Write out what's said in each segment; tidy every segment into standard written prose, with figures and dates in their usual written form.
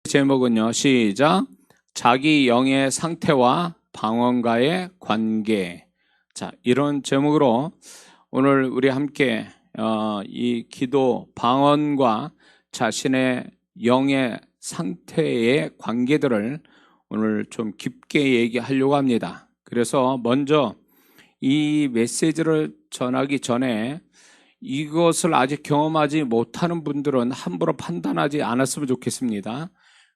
제목은요, 시작. 자기 영의 상태와 방언과의 관계. 자, 이런 제목으로 오늘 우리 함께 이 기도, 방언과 자신의 영의 상태의 관계들을 오늘 좀 깊게 얘기하려고 합니다. 그래서 먼저 이 메시지를 전하기 전에 이것을 아직 경험하지 못하는 분들은 함부로 판단하지 않았으면 좋겠습니다.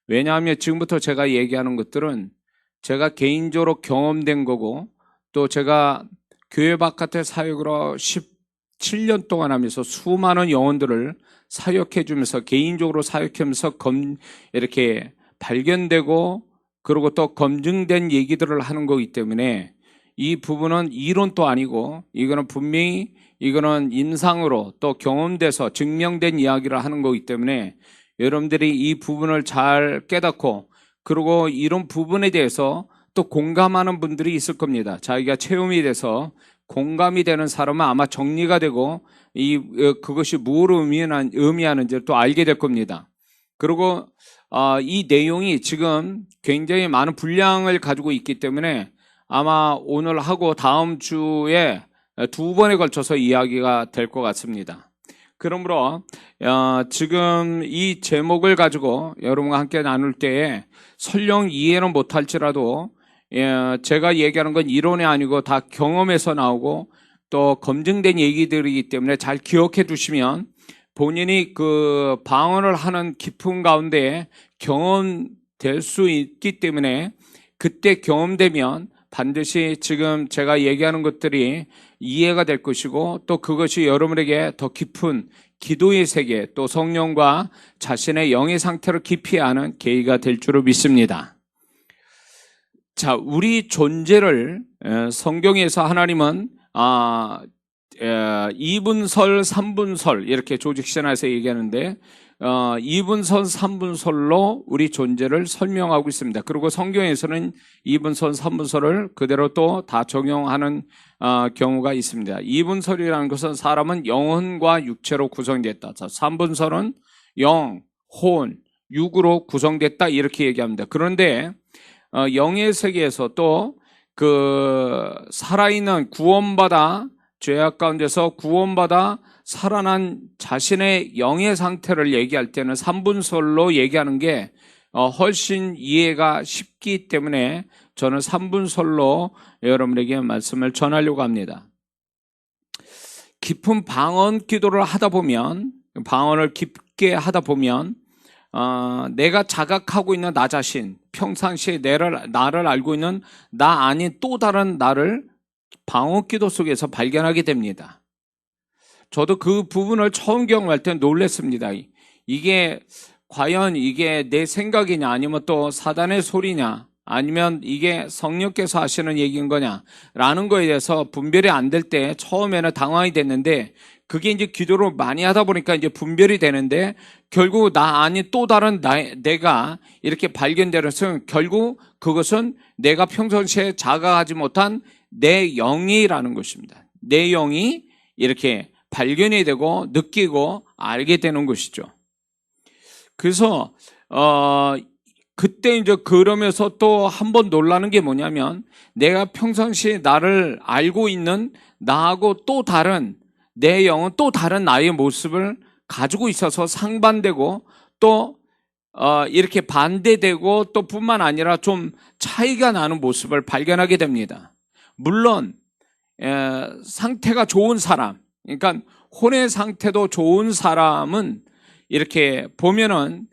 왜냐하면 지금부터 제가 얘기하는 것들은 제가 개인적으로 경험된 거고, 또 제가 교회 바깥의 사역으로 17년 동안 하면서 수많은 영혼들을 사역해 주면서, 개인적으로 사역하면서 이렇게 발견되고 그리고 또 검증된 얘기들을 하는 거기 때문에 이 부분은 이론도 아니고, 이거는 분명히 이거는 임상으로 또 경험돼서 증명된 이야기를 하는 거기 때문에 여러분들이 이 부분을 잘 깨닫고, 그리고 이런 부분에 대해서 또 공감하는 분들이 있을 겁니다. 자기가 체험이 돼서 공감이 되는 사람은 아마 정리가 되고 그것이 무엇을 의미하는지를 또 알게 될 겁니다. 그리고 이 내용이 지금 굉장히 많은 분량을 가지고 있기 때문에 아마 오늘 하고 다음 주에 두 번에 걸쳐서 이야기가 될 것 같습니다. 그러므로 지금 이 제목을 가지고 여러분과 함께 나눌 때에 설령 이해는 못할지라도 제가 얘기하는 건 이론이 아니고 다 경험에서 나오고 또 검증된 얘기들이기 때문에 잘 기억해 두시면 본인이 그 방언을 하는 깊은 가운데 경험될 수 있기 때문에 그때 경험되면 반드시 지금 제가 얘기하는 것들이 이해가 될 것이고, 또 그것이 여러분에게 더 깊은 기도의 세계, 또 성령과 자신의 영의 상태를 깊이 아는 계기가 될 줄을 믿습니다. 자, 우리 존재를 성경에서 하나님은 2분설, 3분설 이렇게 조직신화에서 얘기하는데 2분설, 3분설로 우리 존재를 설명하고 있습니다. 그리고 성경에서는 2분설, 3분설을 그대로 또 다 적용하는 경우가 있습니다. 2분설이라는 것은 사람은 영혼과 육체로 구성됐다. 3분설은 영, 혼, 육으로 구성됐다 이렇게 얘기합니다. 그런데 영의 세계에서 또 그 살아있는 구원받아 죄악 가운데서 구원받아 살아난 자신의 영의 상태를 얘기할 때는 3분설로 얘기하는 게 훨씬 이해가 쉽기 때문에 저는 3분설로 여러분에게 말씀을 전하려고 합니다. 깊은 방언 기도를 하다 보면, 방언을 깊게 하다 보면 내가 자각하고 있는 나 자신, 평상시에 나를 알고 있는 나 아닌 또 다른 나를 방언 기도 속에서 발견하게 됩니다. 저도 그 부분을 처음 경험할 때 놀랐습니다. 이게 과연 이게 내 생각이냐, 아니면 또 사단의 소리냐, 아니면 이게 성령께서 하시는 얘기인 거냐 라는 거에 대해서 분별이 안 될 때 처음에는 당황이 됐는데, 그게 이제 기도를 많이 하다 보니까 이제 분별이 되는데, 결국 나 아닌 또 다른 내가 이렇게 발견되는 것은 결국 그것은 내가 평상시에 자각하지 못한 내 영이라는 것입니다. 내 영이 이렇게 발견이 되고 느끼고 알게 되는 것이죠. 그래서 그때 이제 그러면서 또 한 번 놀라는 게 뭐냐면, 내가 평상시에 나를 알고 있는 나하고 또 다른 내 영은 또 다른 나의 모습을 가지고 있어서 상반되고 또 이렇게 반대되고 또 뿐만 아니라 좀 차이가 나는 모습을 발견하게 됩니다. 물론 상태가 좋은 사람, 그러니까 혼의 상태도 좋은 사람은 이렇게 보면은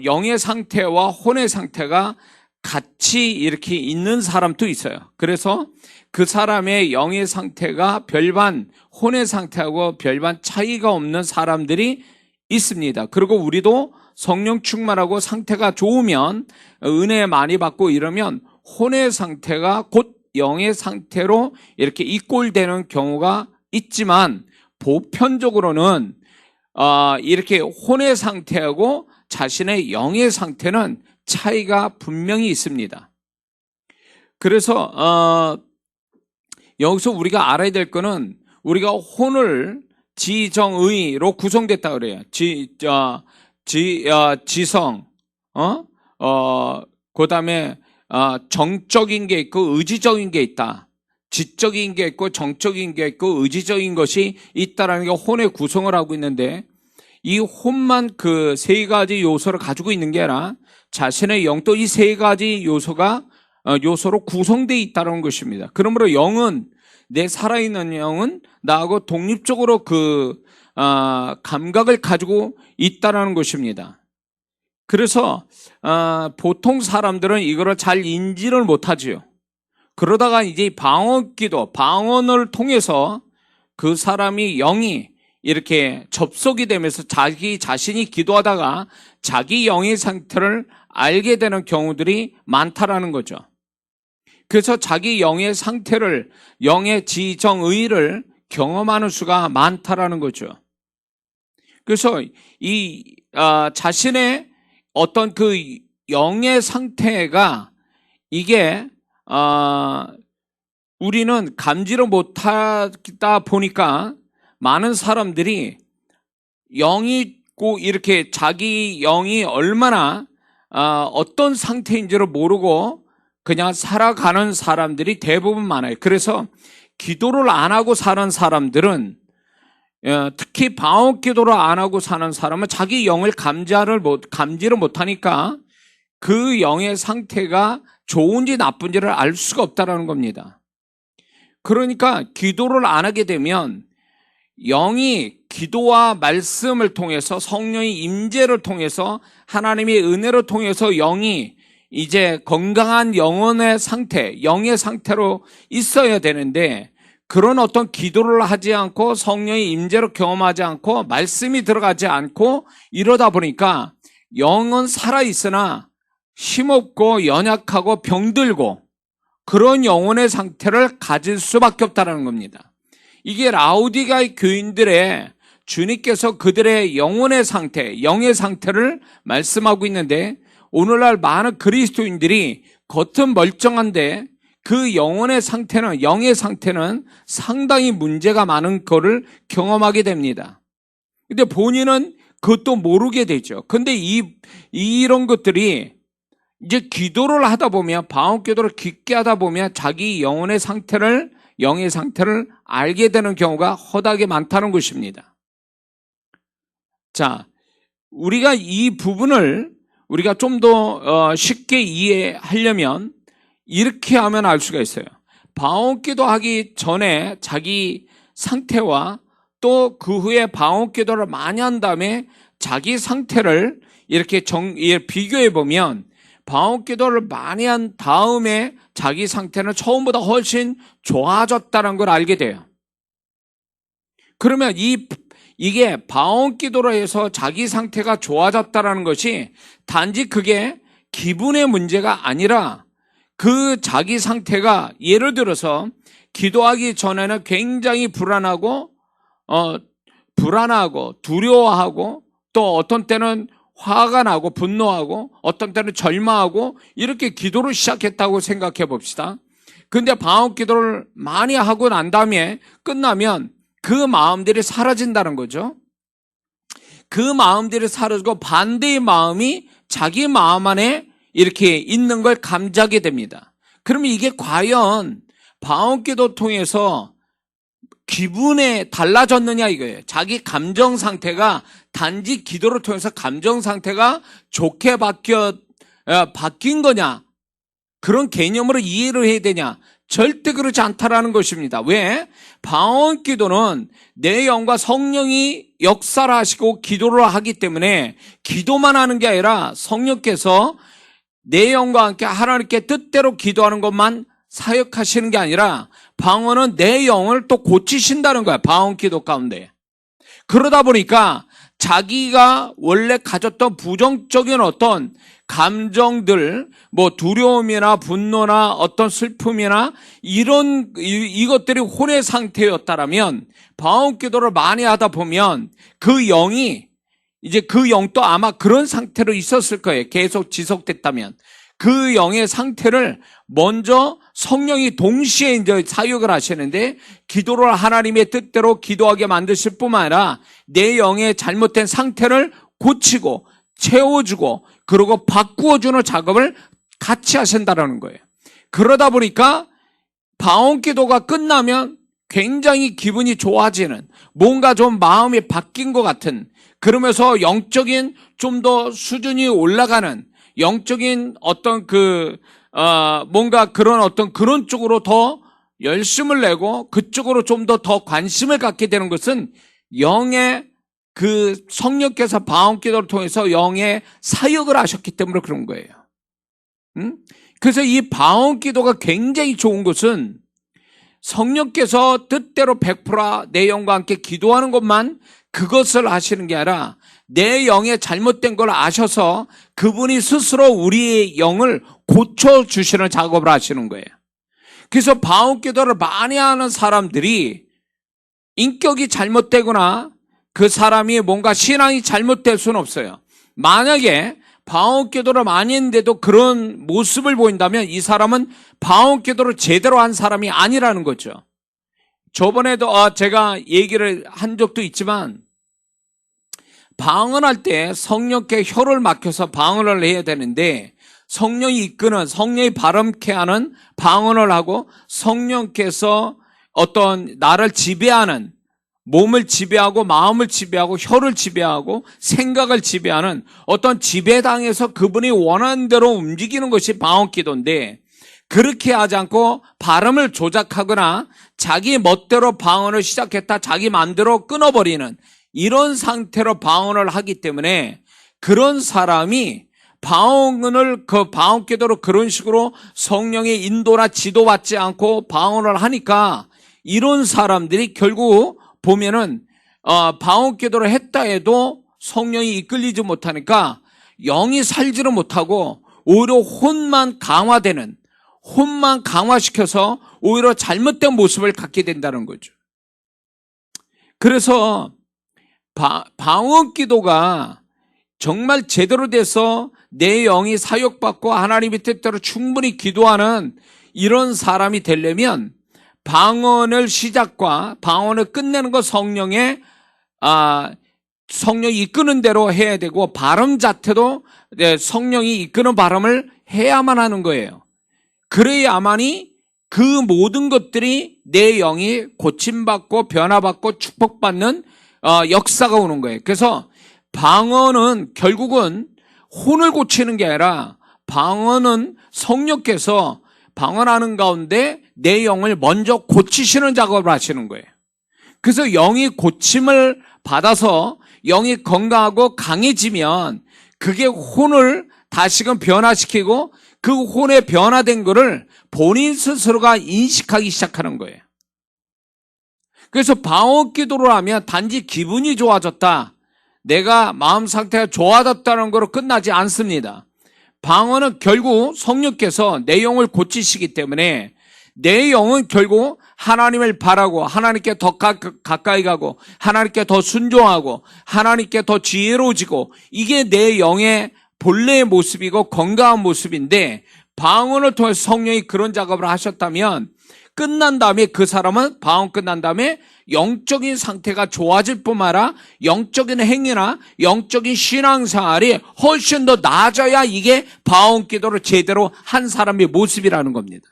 영의 상태와 혼의 상태가 같이 이렇게 있는 사람도 있어요. 그래서 그 사람의 영의 상태가 별반, 혼의 상태하고 별반 차이가 없는 사람들이 있습니다. 그리고 우리도 성령 충만하고 상태가 좋으면, 은혜 많이 받고 이러면 혼의 상태가 곧 영의 상태로 이렇게 이꼴되는 경우가 있지만, 보편적으로는 이렇게 혼의 상태하고 자신의 영의 상태는 차이가 분명히 있습니다. 그래서 여기서 우리가 알아야 될 거는, 우리가 혼을 지정의로 구성됐다 그래요. 지성, 그 다음에 정적인 게 있고 의지적인 게 있다. 지적인 게 있고 정적인 게 있고 의지적인 것이 있다라는 게 혼의 구성을 하고 있는데, 이 혼만 그 세 가지 요소를 가지고 있는 게 아니라 자신의 영도 이 세 가지 요소로 구성되어 있다는 것입니다. 그러므로 영은, 내 살아있는 영은 나하고 독립적으로 감각을 가지고 있다는 것입니다. 그래서 보통 사람들은 이거를 잘 인지를 못하지요. 그러다가 이제 방언을 통해서 그 사람이 영이 이렇게 접속이 되면서 자기 자신이 기도하다가 자기 영의 상태를 알게 되는 경우들이 많다라는 거죠. 그래서 자기 영의 상태를, 영의 지정의를 경험하는 수가 많다라는 거죠. 그래서 자신의 어떤 그 영의 상태가 이게 우리는 감지를 못하다 보니까 많은 사람들이 영이 있고 이렇게 자기 영이 얼마나 어떤 상태인지를 모르고 그냥 살아가는 사람들이 대부분 많아요. 그래서 기도를 안 하고 사는 사람들은, 특히 방언 기도를 안 하고 사는 사람은 자기 영을 감지를 못하니까 그 영의 상태가 좋은지 나쁜지를 알 수가 없다는 겁니다. 그러니까 기도를 안 하게 되면 영이 기도와 말씀을 통해서, 성령의 임재를 통해서, 하나님의 은혜를 통해서 영이 이제 건강한 영의 상태로 있어야 되는데, 그런 어떤 기도를 하지 않고 성령의 임재를 경험하지 않고 말씀이 들어가지 않고 이러다 보니까 영은 살아있으나 힘없고 연약하고 병들고 그런 영혼의 상태를 가질 수밖에 없다는 겁니다. 이게 라우디가의 교인들의 주님께서 그들의 영혼의 상태, 영의 상태를 말씀하고 있는데, 오늘날 많은 그리스도인들이 겉은 멀쩡한데 그 영의 상태는 상당히 문제가 많은 거를 경험하게 됩니다. 근데 본인은 그것도 모르게 되죠. 근데 이런 것들이 이제 기도를 하다 보면, 방언 기도를 깊게 하다 보면 자기 영의 상태를 알게 되는 경우가 허다하게 많다는 것입니다. 자, 우리가 이 부분을 우리가 좀 더 쉽게 이해하려면 이렇게 하면 알 수가 있어요. 방언 기도하기 전에 자기 상태와 또 그 후에 방언 기도를 많이 한 다음에 자기 상태를 이렇게 비교해 보면, 방언 기도를 많이 한 다음에 자기 상태는 처음보다 훨씬 좋아졌다는 걸 알게 돼요. 그러면 이게 방언 기도로 해서 자기 상태가 좋아졌다는 것이 단지 그게 기분의 문제가 아니라, 그 자기 상태가 예를 들어서 기도하기 전에는 굉장히 불안하고 두려워하고, 또 어떤 때는 화가 나고 분노하고, 어떤 때는 절망하고, 이렇게 기도를 시작했다고 생각해 봅시다. 근데 방언 기도를 많이 하고 난 다음에 끝나면 그 마음들이 사라진다는 거죠. 그 마음들이 사라지고 반대의 마음이 자기 마음 안에 이렇게 있는 걸 감지하게 됩니다. 그러면 이게 과연 방언 기도 통해서 기분에 달라졌느냐 이거예요. 자기 감정 상태가 단지 기도를 통해서 감정 상태가 좋게 바뀐 거냐, 그런 개념으로 이해를 해야 되냐? 절대 그렇지 않다라는 것입니다. 왜? 방언 기도는 내 영과 성령이 역사를 하시고 기도를 하기 때문에, 기도만 하는 게 아니라 성령께서 내 영과 함께 하나님께 뜻대로 기도하는 것만 사역하시는 게 아니라 방언은 내 영을 또 고치신다는 거야, 방언 기도 가운데. 그러다 보니까 자기가 원래 가졌던 부정적인 어떤 감정들, 두려움이나 분노나 어떤 슬픔이나 이것들이 혼의 상태였다라면, 방언 기도를 많이 하다 보면 그 영도 아마 그런 상태로 있었을 거예요. 계속 지속됐다면. 그 영의 상태를 먼저 성령이 동시에 이제 사역을 하시는데, 기도를 하나님의 뜻대로 기도하게 만드실 뿐만 아니라 내 영의 잘못된 상태를 고치고 채워주고 그리고 바꾸어주는 작업을 같이 하신다는 거예요. 그러다 보니까 방언기도가 끝나면 굉장히 기분이 좋아지는, 뭔가 좀 마음이 바뀐 것 같은, 그러면서 영적인 좀 더 수준이 올라가는, 영적인 어떤 뭔가 그런 쪽으로 더 열심을 내고 그쪽으로 좀 더 관심을 갖게 되는 것은 영의 성령께서 방언기도를 통해서 영의 사역을 하셨기 때문에 그런 거예요. 그래서 이 방언기도가 굉장히 좋은 것은 성령께서 뜻대로 100% 내 영과 함께 기도하는 것만 그것을 하시는 게 아니라 내 영의 잘못된 걸 아셔서 그분이 스스로 우리의 영을 고쳐주시는 작업을 하시는 거예요. 그래서 방언기도를 많이 하는 사람들이 인격이 잘못되거나 그 사람이 뭔가 신앙이 잘못될 수는 없어요. 만약에 방언기도를 많이 했는데도 그런 모습을 보인다면 이 사람은 방언기도를 제대로 한 사람이 아니라는 거죠. 저번에도 제가 얘기를 한 적도 있지만, 방언할 때 성령께 혀를 막혀서 방언을 해야 되는데, 성령이 이끄는, 성령이 바람케 하는 방언을 하고 성령께서 어떤 나를 지배하는, 몸을 지배하고 마음을 지배하고 혀를 지배하고 생각을 지배하는 어떤 지배당해서 그분이 원하는 대로 움직이는 것이 방언기도인데, 그렇게 하지 않고 발음을 조작하거나 자기 멋대로 방언을 시작했다 자기 마음대로 끊어버리는 이런 상태로 방언을 하기 때문에, 그런 사람이 방언기도로 그런 식으로 성령의 인도나 지도받지 않고 방언을 하니까, 이런 사람들이 결국 보면은 방언기도를 했다 해도 성령이 이끌리지 못하니까 영이 살지를 못하고 오히려 혼만 강화시켜서 오히려 잘못된 모습을 갖게 된다는 거죠. 그래서 방언기도가 정말 제대로 돼서 내 영이 사역받고 하나님의 뜻대로 충분히 기도하는 이런 사람이 되려면, 방언을 시작과 방언을 끝내는 것 성령이 이끄는 대로 해야 되고, 발음 자체도 성령이 이끄는 발음을 해야만 하는 거예요. 그래야만이 그 모든 것들이 내 영이 고침받고 변화받고 축복받는 역사가 오는 거예요. 그래서 방언은 결국은 혼을 고치는 게 아니라, 방언은 성령께서 방언하는 가운데 내 영을 먼저 고치시는 작업을 하시는 거예요. 그래서 영이 고침을 받아서 영이 건강하고 강해지면 그게 혼을 다시금 변화시키고, 그 혼에 변화된 거를 본인 스스로가 인식하기 시작하는 거예요. 그래서 방언기도를 하면 단지 기분이 좋아졌다, 내가 마음 상태가 좋아졌다는 거로 끝나지 않습니다. 방언은 결국 성령께서 내 영을 고치시기 때문에, 내 영은 결국 하나님을 바라고 하나님께 더 가까이 가고 하나님께 더 순종하고 하나님께 더 지혜로워지고, 이게 내 영의 본래의 모습이고 건강한 모습인데, 방언을 통해서 성령이 그런 작업을 하셨다면, 끝난 다음에 그 사람은 방언 끝난 다음에 영적인 상태가 좋아질 뿐만 아니라 영적인 행위나 영적인 신앙생활이 훨씬 더 나아져야 이게 방언기도를 제대로 한 사람의 모습이라는 겁니다.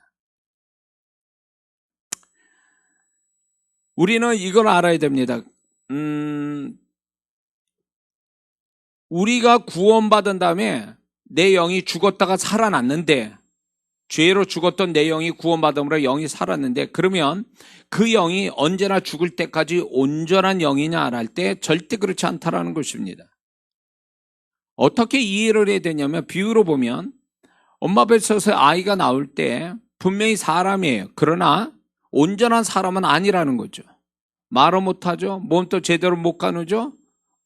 우리는 이걸 알아야 됩니다. 우리가 구원받은 다음에 내 영이 죽었다가 살아났는데, 죄로 죽었던 내 영이 구원받음으로 영이 살았는데, 그러면 그 영이 언제나 죽을 때까지 온전한 영이냐 할 때 절대 그렇지 않다라는 것입니다. 어떻게 이해를 해야 되냐면, 비유로 보면 엄마 뱃속에서 아이가 나올 때 분명히 사람이에요. 그러나 온전한 사람은 아니라는 거죠. 말을 못하죠. 몸도 제대로 못 가누죠.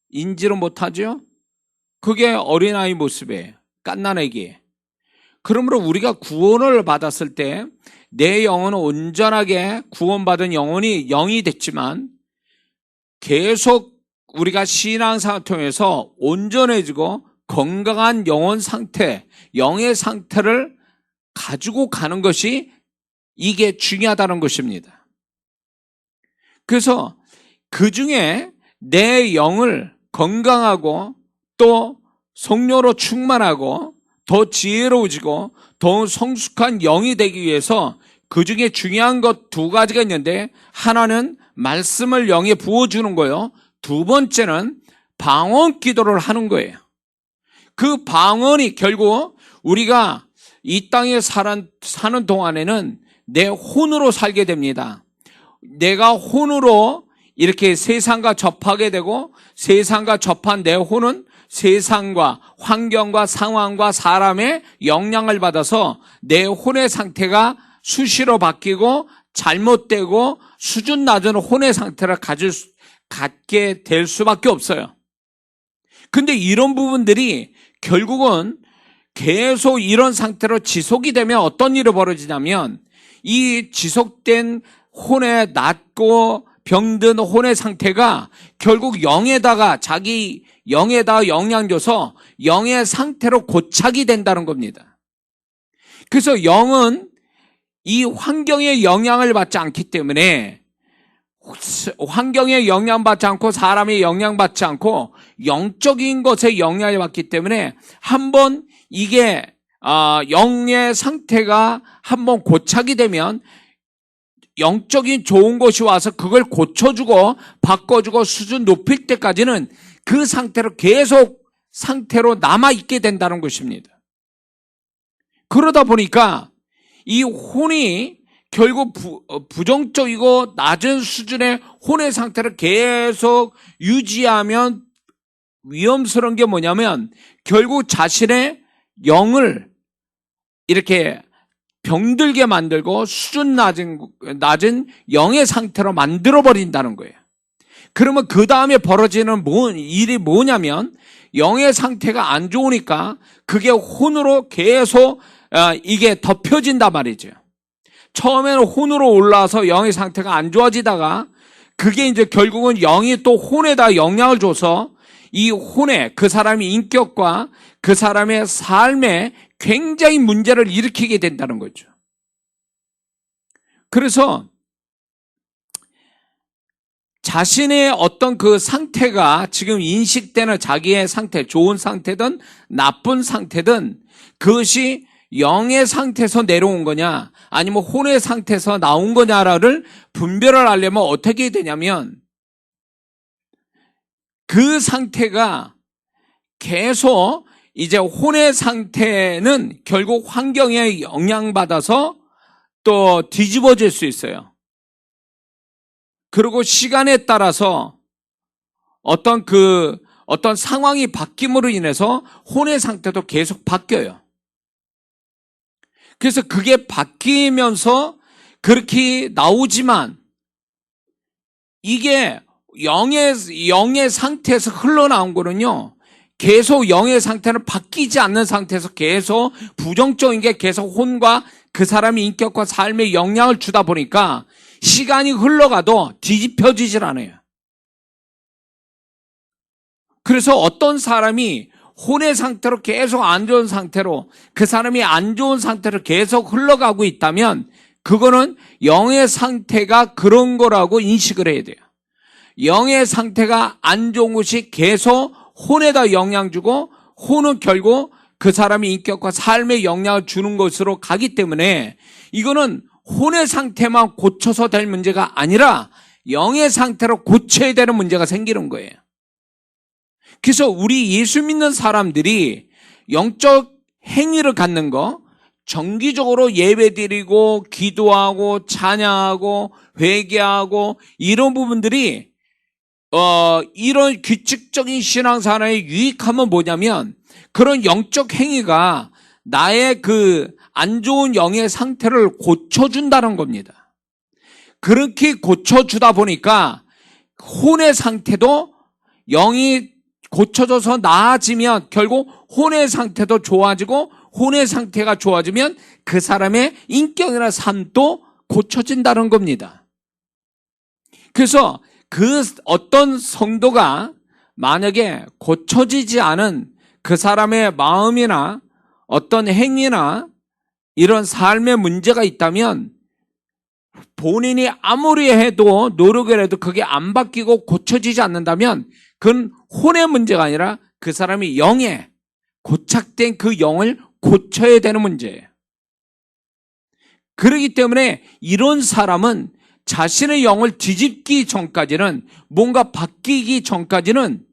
인지를 못하죠. 그게 어린아이 모습이에요. 갓난아기. 그러므로 우리가 구원을 받았을 때 내 영혼은 온전하게 구원받은 영이 됐지만, 계속 우리가 신앙생활을 통해서 온전해지고 건강한 영혼 상태, 영의 상태를 가지고 가는 것이 이게 중요하다는 것입니다. 그래서 그 중에 내 영을 건강하고 또 성령으로 충만하고 더 지혜로워지고 더 성숙한 영이 되기 위해서 그 중에 중요한 것 두 가지가 있는데, 하나는 말씀을 영에 부어주는 거예요. 두 번째는 방언 기도를 하는 거예요. 그 방언이 결국 우리가 이 땅에 사는 동안에는 내 혼으로 살게 됩니다. 내가 혼으로 이렇게 세상과 접하게 되고, 세상과 접한 내 혼은 세상과 환경과 상황과 사람의 영향을 받아서 내 혼의 상태가 수시로 바뀌고 잘못되고 수준 낮은 혼의 상태를 갖게 될 수밖에 없어요. 근데 이런 부분들이 결국은 계속 이런 상태로 지속이 되면 어떤 일이 벌어지냐면, 이 지속된 혼의 낮고 병든 혼의 상태가 결국 영에다가, 자기 영에다가 영향 줘서 영의 상태로 고착이 된다는 겁니다. 그래서 영은 이 환경에 영향을 받지 않기 때문에, 환경에 영향받지 않고 사람의 영향받지 않고 영적인 것에 영향을 받기 때문에, 한번 이게 영의 상태가 한번 고착이 되면 영적인 좋은 것이 와서 그걸 고쳐주고 바꿔주고 수준 높일 때까지는 그 상태로 계속 상태로 남아있게 된다는 것입니다. 그러다 보니까 이 혼이 결국 부정적이고 낮은 수준의 혼의 상태를 계속 유지하면 위험스러운 게 뭐냐면, 결국 자신의 영을 이렇게 병들게 만들고 수준 낮은 영의 상태로 만들어버린다는 거예요. 그러면 그 다음에 벌어지는 일이 뭐냐면, 영의 상태가 안 좋으니까 그게 혼으로 계속 이게 덮여진단 말이죠. 처음에는 혼으로 올라와서 영의 상태가 안 좋아지다가, 그게 이제 결국은 영이 또 혼에다 영향을 줘서 이 혼에 그 사람의 인격과 그 사람의 삶에 굉장히 문제를 일으키게 된다는 거죠. 그래서 자신의 어떤 그 상태가 지금 인식되는 자기의 상태, 좋은 상태든 나쁜 상태든 그것이 영의 상태에서 내려온 거냐 아니면 혼의 상태에서 나온 거냐를 분별을 하려면 어떻게 되냐면, 그 상태가 계속 이제 혼의 상태는 결국 환경에 영향받아서 또 뒤집어질 수 있어요. 그리고 시간에 따라서 어떤 상황이 바뀜으로 인해서 혼의 상태도 계속 바뀌어요. 그래서 그게 바뀌면서 그렇게 나오지만, 이게 영의 상태에서 흘러나온 거는요, 계속 영의 상태는 바뀌지 않는 상태에서 계속 부정적인 게 계속 혼과 그 사람의 인격과 삶에 영향을 주다 보니까 시간이 흘러가도 뒤집혀지질 않아요. 그래서 어떤 사람이 혼의 상태로 계속 안 좋은 상태로, 그 사람이 안 좋은 상태로 계속 흘러가고 있다면 그거는 영의 상태가 그런 거라고 인식을 해야 돼요. 영의 상태가 안 좋은 것이 계속 혼에다 영향 주고, 혼은 결국 그 사람의 인격과 삶에 영향을 주는 것으로 가기 때문에, 이거는 혼의 상태만 고쳐서 될 문제가 아니라 영의 상태로 고쳐야 되는 문제가 생기는 거예요. 그래서 우리 예수 믿는 사람들이 영적 행위를 갖는 거, 정기적으로 예배드리고 기도하고 찬양하고 회개하고 이런 부분들이 이런 규칙적인 신앙생활의 유익함은 뭐냐면, 그런 영적 행위가 나의 그 안 좋은 영의 상태를 고쳐준다는 겁니다. 그렇게 고쳐주다 보니까 혼의 상태도, 영이 고쳐져서 나아지면 결국 혼의 상태도 좋아지고, 혼의 상태가 좋아지면 그 사람의 인격이나 삶도 고쳐진다는 겁니다. 그래서 그 어떤 성도가 만약에 고쳐지지 않은 그 사람의 마음이나 어떤 행위나 이런 삶의 문제가 있다면, 본인이 아무리 해도 노력을 해도 그게 안 바뀌고 고쳐지지 않는다면 그건 혼의 문제가 아니라 그 사람이 영의 고착된 그 영을 고쳐야 되는 문제예요. 그렇기 때문에 이런 사람은 자신의 영을 뒤집기 전까지는, 뭔가 바뀌기 전까지는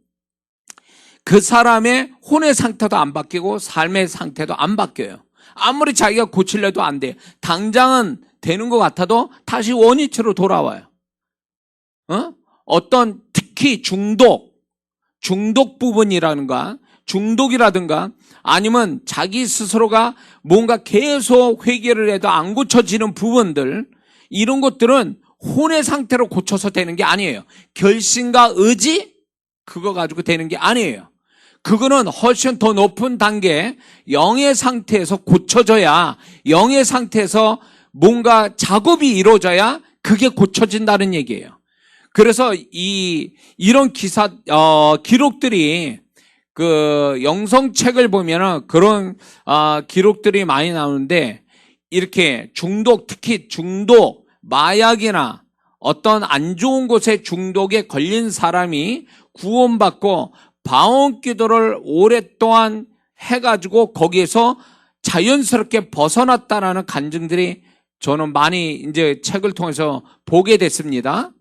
그 사람의 혼의 상태도 안 바뀌고 삶의 상태도 안 바뀌어요. 아무리 자기가 고치려도 안 돼요. 당장은 되는 것 같아도 다시 원위치로 돌아와요. 어떤 특히 중독 부분이라든가 중독이라든가 아니면 자기 스스로가 뭔가 계속 회개를 해도 안 고쳐지는 부분들, 이런 것들은 혼의 상태로 고쳐서 되는 게 아니에요. 결심과 의지, 그거 가지고 되는 게 아니에요. 그거는 훨씬 더 높은 단계, 영의 상태에서 고쳐져야, 영의 상태에서 뭔가 작업이 이루어져야 그게 고쳐진다는 얘기예요. 그래서 이런 기록들이 그 영성책을 보면은 그런 기록들이 많이 나오는데, 이렇게 중독, 특히 중독, 마약이나 어떤 안 좋은 곳에 중독에 걸린 사람이 구원받고 방언 기도를 오랫동안 해가지고 거기에서 자연스럽게 벗어났다라는 간증들이 저는 많이 이제 책을 통해서 보게 됐습니다.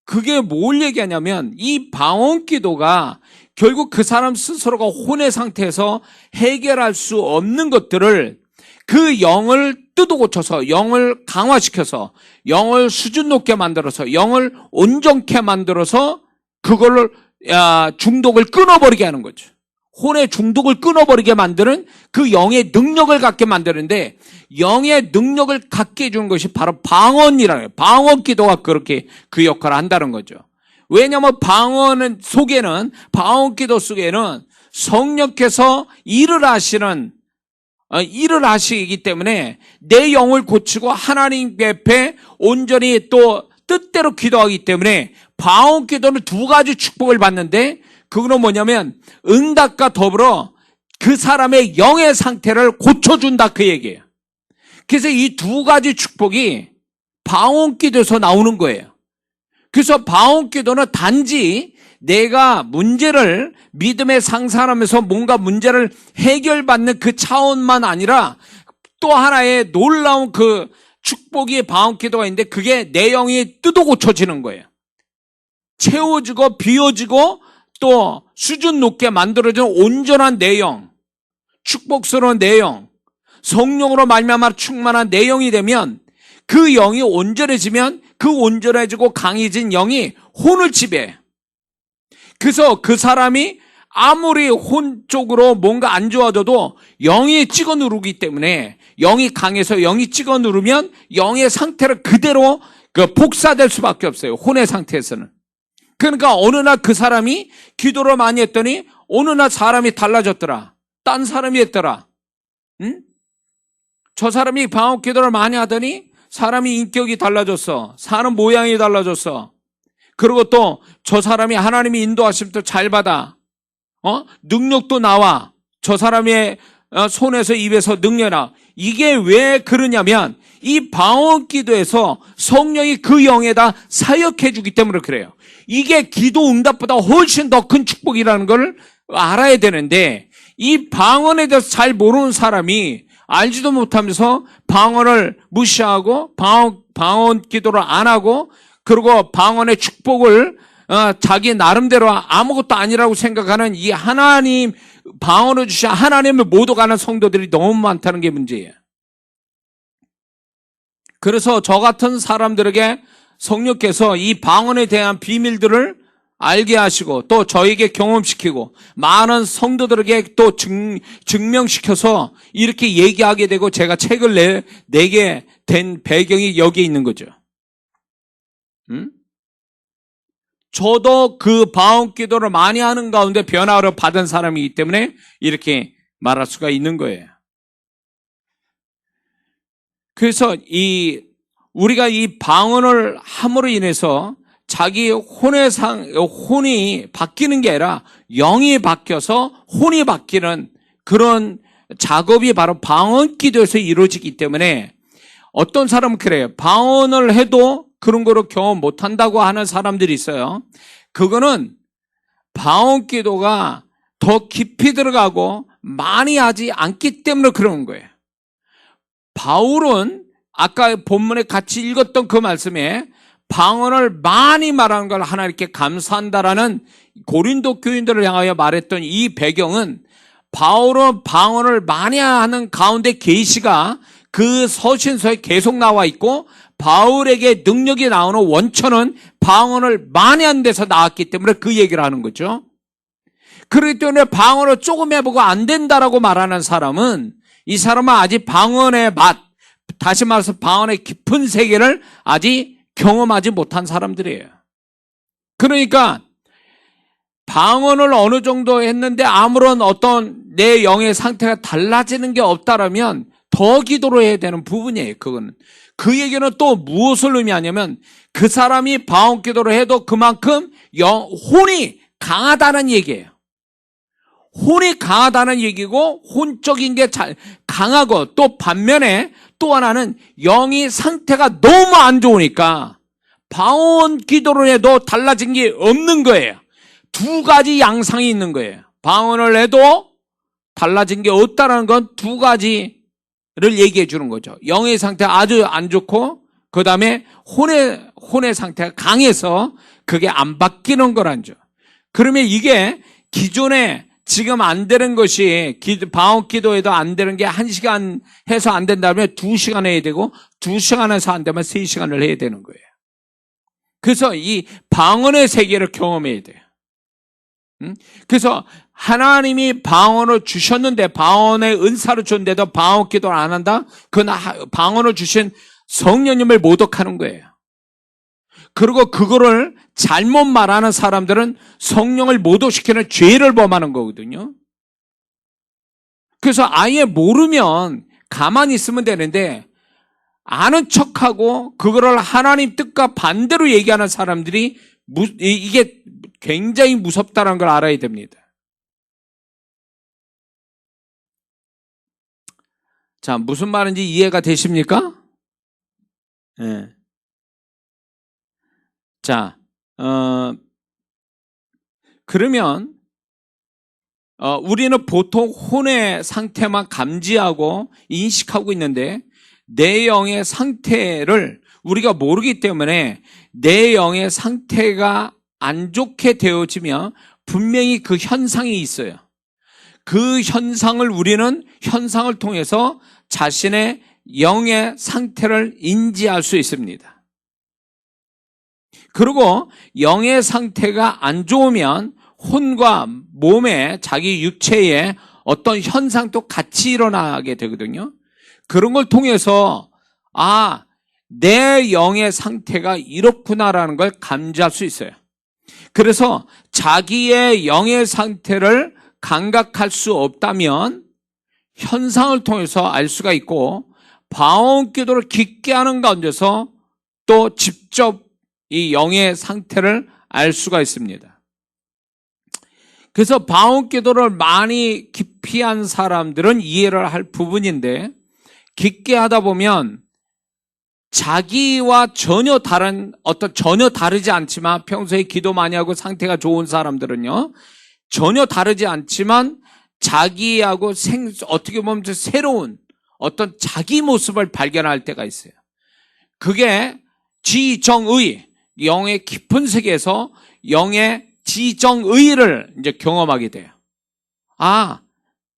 그게 뭘 얘기하냐면, 이 방언 기도가 결국 그 사람 스스로가 혼의 상태에서 해결할 수 없는 것들을, 그 영을 뜯어 고쳐서, 영을 강화시켜서, 영을 수준 높게 만들어서, 영을 온전케 만들어서 그걸로 중독을 끊어버리게 하는 거죠. 혼의 중독을 끊어버리게 만드는 그 영의 능력을 갖게 만드는데, 영의 능력을 갖게 해주는 것이 바로 방언이라는 거예요. 방언 기도가 그렇게 그 역할을 한다는 거죠. 왜냐하면 방언 기도 속에는 성령께서 일을 하시기 때문에 내 영을 고치고 하나님 앞에 온전히 또 뜻대로 기도하기 때문에 방언 기도는 두 가지 축복을 받는데, 그거는 뭐냐면 응답과 더불어 그 사람의 영의 상태를 고쳐준다, 그 얘기예요. 그래서 이 두 가지 축복이 방언 기도에서 나오는 거예요. 그래서 방언 기도는 단지 내가 문제를 믿음에 상상하면서 뭔가 문제를 해결받는 그 차원만 아니라, 또 하나의 놀라운 그 축복이 방언 기도가 있는데, 그게 내 영이 뜯어 고쳐지는 거예요. 채워지고 비워지고 또 수준 높게 만들어진 온전한 내용, 축복스러운 내용, 성령으로 말미암아 충만한 내용이 되면, 그 영이 온전해지면 그 온전해지고 강해진 영이 혼을 지배해. 그래서 그 사람이 아무리 혼 쪽으로 뭔가 안 좋아져도 영이 찍어 누르기 때문에, 영이 강해서 영이 찍어 누르면 영의 상태를 그대로 복사될 수밖에 없어요, 혼의 상태에서는. 그러니까 어느 날 그 사람이 기도를 많이 했더니 어느 날 사람이 달라졌더라. 딴 사람이 했더라. 응? 저 사람이 방언 기도를 많이 하더니 사람이 인격이 달라졌어. 사는 모양이 달라졌어. 그리고 또 저 사람이 하나님이 인도하심을 또 잘 받아. 능력도 나와. 저 사람의 손에서 입에서 능력이 나와. 이게 왜 그러냐면, 이 방언 기도에서 성령이 그 영에다 사역해 주기 때문에 그래요. 이게 기도 응답보다 훨씬 더 큰 축복이라는 걸 알아야 되는데, 이 방언에 대해서 잘 모르는 사람이 알지도 못하면서 방언을 무시하고 방언 기도를 안 하고, 그리고 방언의 축복을 자기 나름대로 아무것도 아니라고 생각하는 이 하나님, 방언을 주신 하나님을 못 오가는 성도들이 너무 많다는 게 문제예요. 그래서 저 같은 사람들에게 성령께서 이 방언에 대한 비밀들을 알게 하시고, 또 저에게 경험시키고, 많은 성도들에게 또 증명시켜서 이렇게 얘기하게 되고, 제가 책을 내게 된 배경이 여기에 있는 거죠. 저도 그 방언 기도를 많이 하는 가운데 변화를 받은 사람이기 때문에 이렇게 말할 수가 있는 거예요. 그래서 우리가 이 방언을 함으로 인해서 자기 혼이 바뀌는 게 아니라 영이 바뀌어서 혼이 바뀌는 그런 작업이 바로 방언 기도에서 이루어지기 때문에, 어떤 사람은 그래요. 방언을 해도 그런 거로 경험 못 한다고 하는 사람들이 있어요. 그거는 방언 기도가 더 깊이 들어가고 많이 하지 않기 때문에 그런 거예요. 바울은 아까 본문에 같이 읽었던 그 말씀에 방언을 많이 말하는 걸 하나님께 감사한다라는 고린도 교인들을 향하여 말했던 이 배경은 바울은 방언을 많이 하는 가운데 계시가 그 서신서에 계속 나와 있고 바울에게 능력이 나오는 원천은 방언을 많이 하는 데서 나왔기 때문에 그 얘기를 하는 거죠. 그렇기 때문에 방언을 조금 해보고 안 된다라고 말하는 사람은 이 사람은 아직 방언의 맛, 다시 말해서 방언의 깊은 세계를 아직 경험하지 못한 사람들이에요. 그러니까 방언을 어느 정도 했는데 아무런 어떤 내 영의 상태가 달라지는 게 없다라면 더 기도를 해야 되는 부분이에요. 그거는. 그 얘기는 또 무엇을 의미하냐면 그 사람이 방언 기도를 해도 그만큼 혼이 강하다는 얘기예요. 혼이 강하다는 얘기고 혼적인 게 강하고 또 반면에 또 하나는 영이 상태가 너무 안 좋으니까 방언 기도를 해도 달라진 게 없는 거예요. 두 가지 양상이 있는 거예요. 방언을 해도 달라진 게 없다는 건 두 가지를 얘기해 주는 거죠. 영의 상태가 아주 안 좋고 그 다음에 혼의 상태가 강해서 그게 안 바뀌는 거란죠. 그러면 이게 기존에 지금 안 되는 것이 방언 기도에도 안 되는 게 1시간 해서 안 된다면 2시간 해야 되고 2시간 해서 안 되면 3시간을 해야 되는 거예요. 그래서 이 방언의 세계를 경험해야 돼요. 그래서 하나님이 방언을 주셨는데 방언의 은사를 줬는데도 방언 기도를 안 한다? 그건 방언을 주신 성령님을 모독하는 거예요. 그리고 그거를 잘못 말하는 사람들은 성령을 모독시키는 죄를 범하는 거거든요. 그래서 아예 모르면 가만히 있으면 되는데 아는 척하고 그거를 하나님 뜻과 반대로 얘기하는 사람들이 이게 굉장히 무섭다는 걸 알아야 됩니다. 자, 무슨 말인지 이해가 되십니까? 네. 자, 그러면 우리는 보통 혼의 상태만 감지하고 인식하고 있는데 내 영의 상태를 우리가 모르기 때문에 내 영의 상태가 안 좋게 되어지면 분명히 그 현상이 있어요. 그 현상을 우리는 현상을 통해서 자신의 영의 상태를 인지할 수 있습니다. 그리고 영의 상태가 안 좋으면 혼과 몸에 자기 육체에 어떤 현상도 같이 일어나게 되거든요. 그런 걸 통해서 내 영의 상태가 이렇구나라는 걸 감지할 수 있어요. 그래서 자기의 영의 상태를 감각할 수 없다면 현상을 통해서 알 수가 있고 방언 기도를 깊게 하는 가운데서 또 직접 이 영의 상태를 알 수가 있습니다. 그래서 방언 기도를 많이 깊이 한 사람들은 이해를 할 부분인데 깊게 하다 보면 자기와 전혀 다르지 않지만 평소에 기도 많이 하고 상태가 좋은 사람들은요 전혀 다르지 않지만 자기하고 어떻게 보면 새로운 어떤 자기 모습을 발견할 때가 있어요. 그게 지정의, 영의 깊은 세계에서 영의 지정의를 이제 경험하게 돼요.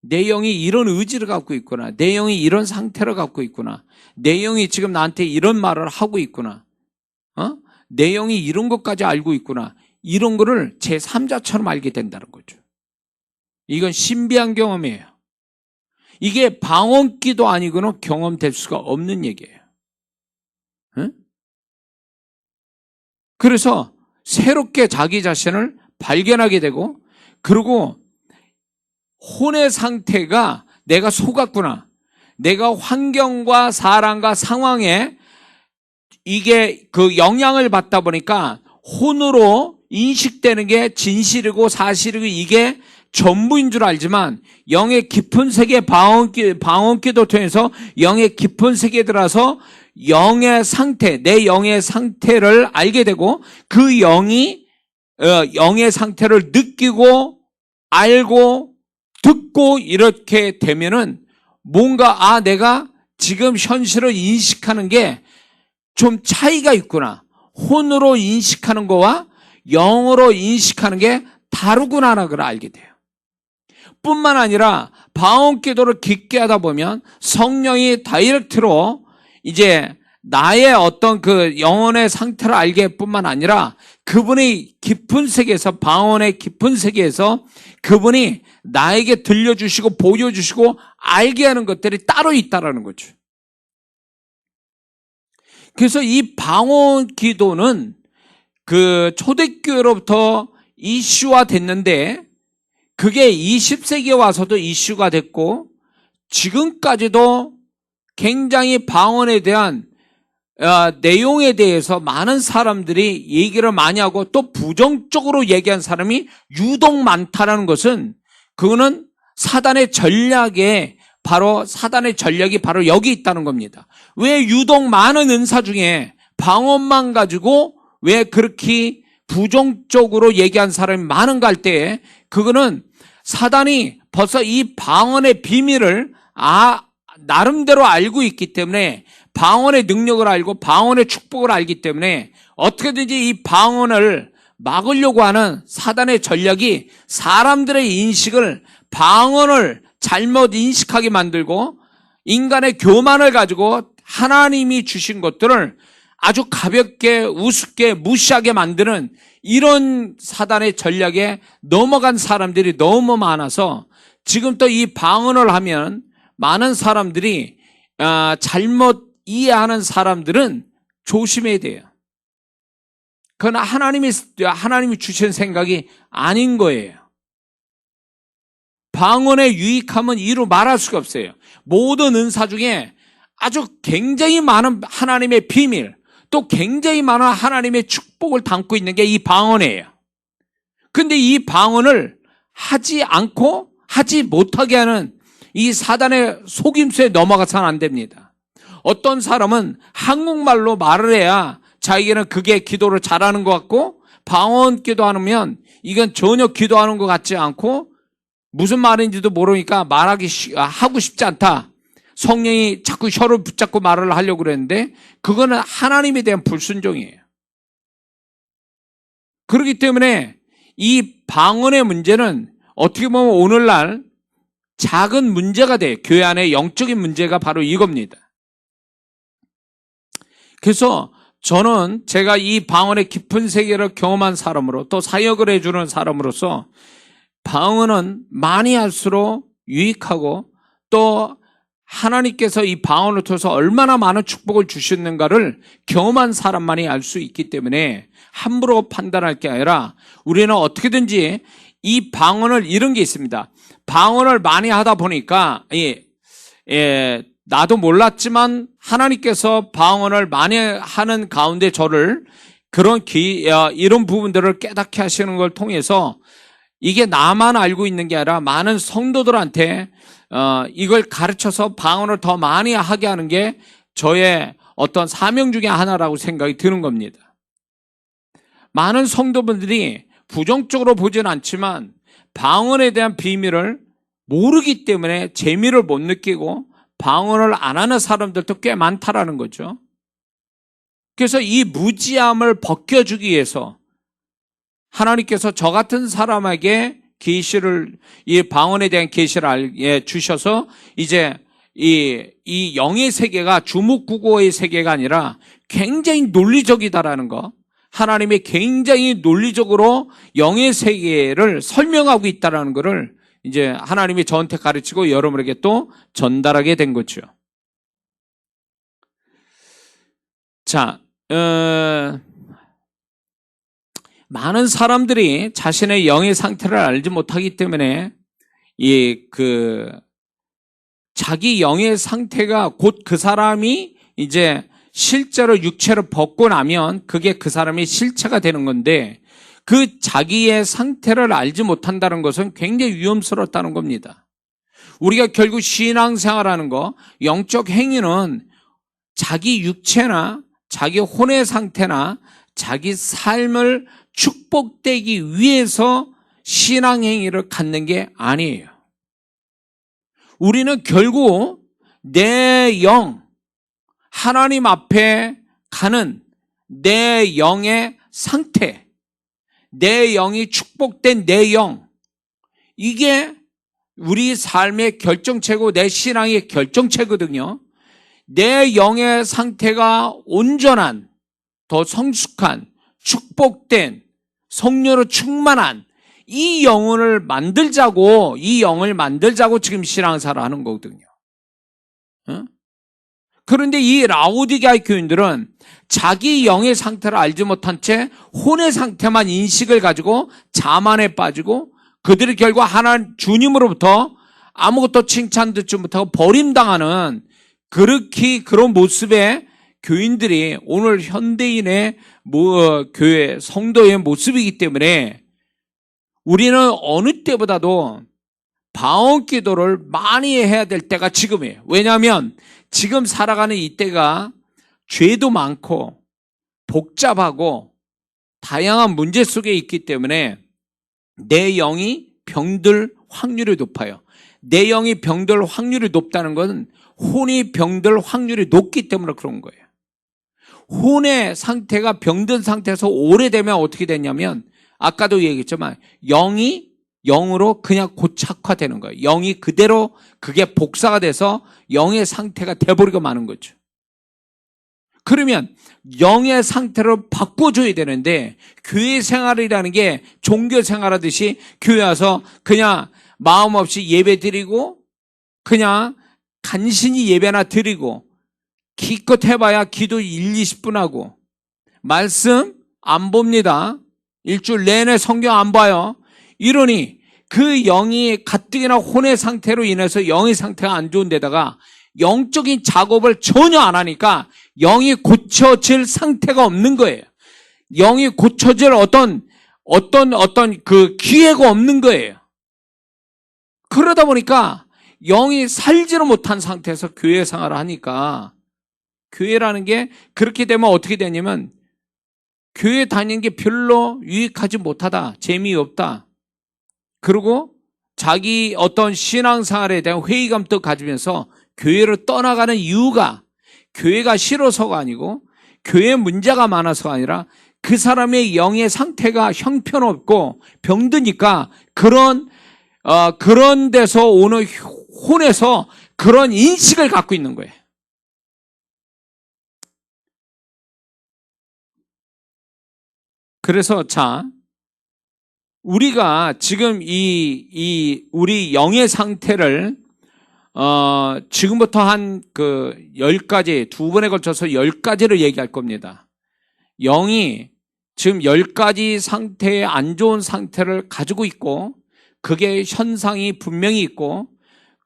내 영이 이런 의지를 갖고 있구나. 내 영이 이런 상태를 갖고 있구나. 내 영이 지금 나한테 이런 말을 하고 있구나. 내 영이 이런 것까지 알고 있구나. 이런 거를 제3자처럼 알게 된다는 거죠. 이건 신비한 경험이에요. 이게 방언기도 아니고는 경험될 수가 없는 얘기예요. 그래서 새롭게 자기 자신을 발견하게 되고 그리고 혼의 상태가 내가 속았구나. 내가 환경과 사람과 상황에 이게 그 영향을 받다 보니까 혼으로 인식되는 게 진실이고 사실이고 이게 전부인 줄 알지만 영의 깊은 세계 방언기도 통해서 영의 깊은 세계에 들어서 영의 상태, 내 영의 상태를 알게 되고 그 영이 영의 상태를 느끼고 알고 듣고 이렇게 되면은 뭔가 내가 지금 현실을 인식하는 게 좀 차이가 있구나. 혼으로 인식하는 거와 영으로 인식하는 게 다르구나라는 걸 알게 돼요. 뿐만 아니라 방언 기도를 깊게 하다 보면 성령이 다이렉트로 이제 나의 어떤 그 영혼의 상태를 알게 뿐만 아니라 그분의 깊은 세계에서, 방언의 깊은 세계에서 그분이 나에게 들려주시고 보여주시고 알게 하는 것들이 따로 있다라는 거죠. 그래서 이 방언 기도는 그 초대교회로부터 이슈화 됐는데 그게 20세기에 와서도 이슈가 됐고 지금까지도 굉장히 방언에 대한 내용에 대해서 많은 사람들이 얘기를 많이 하고 또 부정적으로 얘기한 사람이 유독 많다는 것은 그거는 사단의 전략이 바로 여기 있다는 겁니다. 왜 유독 많은 은사 중에 방언만 가지고 왜 그렇게 부정적으로 얘기한 사람이 많은가 할 때 그거는 사단이 벌써 이 방언의 비밀을 나름대로 알고 있기 때문에 방언의 능력을 알고 방언의 축복을 알기 때문에 어떻게든지 이 방언을 막으려고 하는 사단의 전략이 사람들의 인식을 방언을 잘못 인식하게 만들고 인간의 교만을 가지고 하나님이 주신 것들을 아주 가볍게 우습게 무시하게 만드는 이런 사단의 전략에 넘어간 사람들이 너무 많아서 지금 또 이 방언을 하면 많은 사람들이 잘못 이해하는 사람들은 조심해야 돼요. 그건 하나님이 주신 생각이 아닌 거예요. 방언의 유익함은 이루 말할 수가 없어요. 모든 은사 중에 아주 굉장히 많은 하나님의 비밀, 또 굉장히 많은 하나님의 축복을 담고 있는 게 이 방언이에요. 근데 이 방언을 하지 않고 하지 못하게 하는 이 사단의 속임수에 넘어가서는 안 됩니다. 어떤 사람은 한국말로 말을 해야 자기는 그게 기도를 잘하는 것 같고 방언 기도하면 이건 전혀 기도하는 것 같지 않고 무슨 말인지도 모르니까 하고 싶지 않다. 성령이 자꾸 혀를 붙잡고 말을 하려고 그랬는데 그거는 하나님에 대한 불순종이에요. 그렇기 때문에 이 방언의 문제는 어떻게 보면 오늘날 작은 문제가 돼요. 교회 안에 영적인 문제가 바로 이겁니다. 그래서 저는 제가 이 방언의 깊은 세계를 경험한 사람으로 또 사역을 해주는 사람으로서 방언은 많이 할수록 유익하고 또 하나님께서 이 방언을 통해서 얼마나 많은 축복을 주시는가를 경험한 사람만이 알 수 있기 때문에 함부로 판단할 게 아니라 우리는 어떻게든지 이 방언을 이런 게 있습니다. 방언을 많이 하다 보니까 나도 몰랐지만 하나님께서 방언을 많이 하는 가운데 저를 이런 부분들을 깨닫게 하시는 걸 통해서 이게 나만 알고 있는 게 아니라 많은 성도들한테 이걸 가르쳐서 방언을 더 많이 하게 하는 게 저의 어떤 사명 중에 하나라고 생각이 드는 겁니다. 많은 성도분들이 부정적으로 보지는 않지만 방언에 대한 비밀을 모르기 때문에 재미를 못 느끼고 방언을 안 하는 사람들도 꽤 많다라는 거죠. 그래서 이 무지함을 벗겨주기 위해서 하나님께서 저 같은 사람에게 이 방언에 대한 계시를 주셔서 이제 이 영의 세계가 주목구고의 세계가 아니라 굉장히 논리적이다라는 거, 하나님이 굉장히 논리적으로 영의 세계를 설명하고 있다라는 것을 이제 하나님이 저한테 가르치고 여러분에게 또 전달하게 된 거죠. 자, 많은 사람들이 자신의 영의 상태를 알지 못하기 때문에 자기 영의 상태가 곧 그 사람이 이제 실제로 육체를 벗고 나면 그게 그 사람의 실체가 되는 건데 그 자기의 상태를 알지 못한다는 것은 굉장히 위험스럽다는 겁니다. 우리가 결국 신앙생활하는 거, 영적 행위는 자기 육체나 자기 혼의 상태나 자기 삶을 축복되기 위해서 신앙행위를 갖는 게 아니에요. 우리는 결국 내 영, 하나님 앞에 가는 내 영의 상태, 내 영이 축복된 내 영, 이게 우리 삶의 결정체고 내 신앙의 결정체거든요. 내 영의 상태가 온전한, 더 성숙한, 축복된, 성령으로 충만한 이 영을 만들자고 지금 신앙생활을 하는 거거든요. 그런데 이 라오디게아 교인들은 자기 영의 상태를 알지 못한 채 혼의 상태만 인식을 가지고 자만에 빠지고 그들이 결국 하나님 주님으로부터 아무것도 칭찬 듣지 못하고 버림당하는 그런 모습의 교인들이 오늘 현대인의 교회 성도의 모습이기 때문에 우리는 어느 때보다도 방언 기도를 많이 해야 될 때가 지금이에요. 왜냐하면 지금 살아가는 이 때가 죄도 많고 복잡하고 다양한 문제 속에 있기 때문에 내 영이 병들 확률이 높아요. 내 영이 병들 확률이 높다는 것은 혼이 병들 확률이 높기 때문에 그런 거예요. 혼의 상태가 병든 상태에서 오래되면 어떻게 되냐면 아까도 얘기했지만 영이 영으로 그냥 고착화되는 거예요. 영이 그대로 그게 복사가 돼서 영의 상태가 돼버리고 마는 거죠. 그러면 영의 상태를 바꿔줘야 되는데 교회 생활이라는 게 종교 생활하듯이 교회 와서 그냥 마음 없이 예배 드리고 그냥 간신히 예배나 드리고 기껏 해봐야 기도 1, 20분 하고 말씀 안 봅니다. 일주일 내내 성경 안 봐요. 이러니 그 영이 가뜩이나 혼의 상태로 인해서 영의 상태가 안 좋은 데다가 영적인 작업을 전혀 안 하니까 영이 고쳐질 상태가 없는 거예요. 영이 고쳐질 어떤 그 기회가 없는 거예요. 그러다 보니까 영이 살지를 못한 상태에서 교회 생활을 하니까 교회라는 게 그렇게 되면 어떻게 되냐면 교회 다니는 게 별로 유익하지 못하다, 재미없다. 그리고 자기 어떤 신앙생활에 대한 회의감도 가지면서 교회를 떠나가는 이유가 교회가 싫어서가 아니고 교회 문제가 많아서가 아니라 그 사람의 영의 상태가 형편없고 병드니까 그런 데서 오는 혼에서 그런 인식을 갖고 있는 거예요. 그래서 우리가 지금 우리 영의 상태를 지금부터 한 10가지, 두 번에 걸쳐서 10가지를 얘기할 겁니다. 영이 지금 10가지 상태의 안 좋은 상태를 가지고 있고 그게 현상이 분명히 있고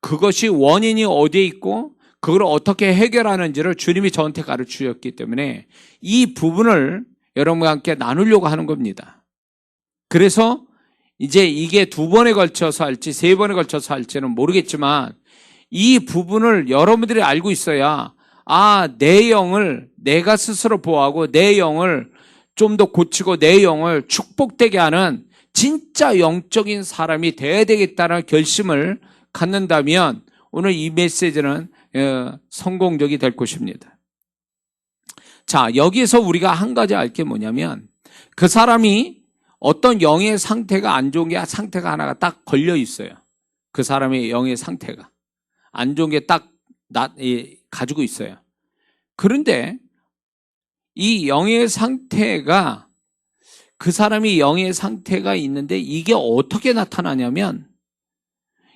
그것이 원인이 어디에 있고 그걸 어떻게 해결하는지를 주님이 저한테 가르치셨기 때문에 이 부분을 여러분과 함께 나누려고 하는 겁니다. 그래서 이제 이게 두 번에 걸쳐서 할지 세 번에 걸쳐서 할지는 모르겠지만 이 부분을 여러분들이 알고 있어야 내 영을 내가 스스로 보호하고 내 영을 좀 더 고치고 내 영을 축복되게 하는 진짜 영적인 사람이 돼야 되겠다는 결심을 갖는다면 오늘 이 메시지는 성공적이 될 것입니다. 여기서 우리가 한 가지 알 게 뭐냐면 그 사람이 어떤 영의 상태가 안 좋은 게 상태가 하나가 딱 걸려 있어요. 그 사람의 영의 상태가 안 좋은 게 딱 가지고 있어요. 그런데 이 영의 상태가 그 사람이 영의 상태가 있는데 이게 어떻게 나타나냐면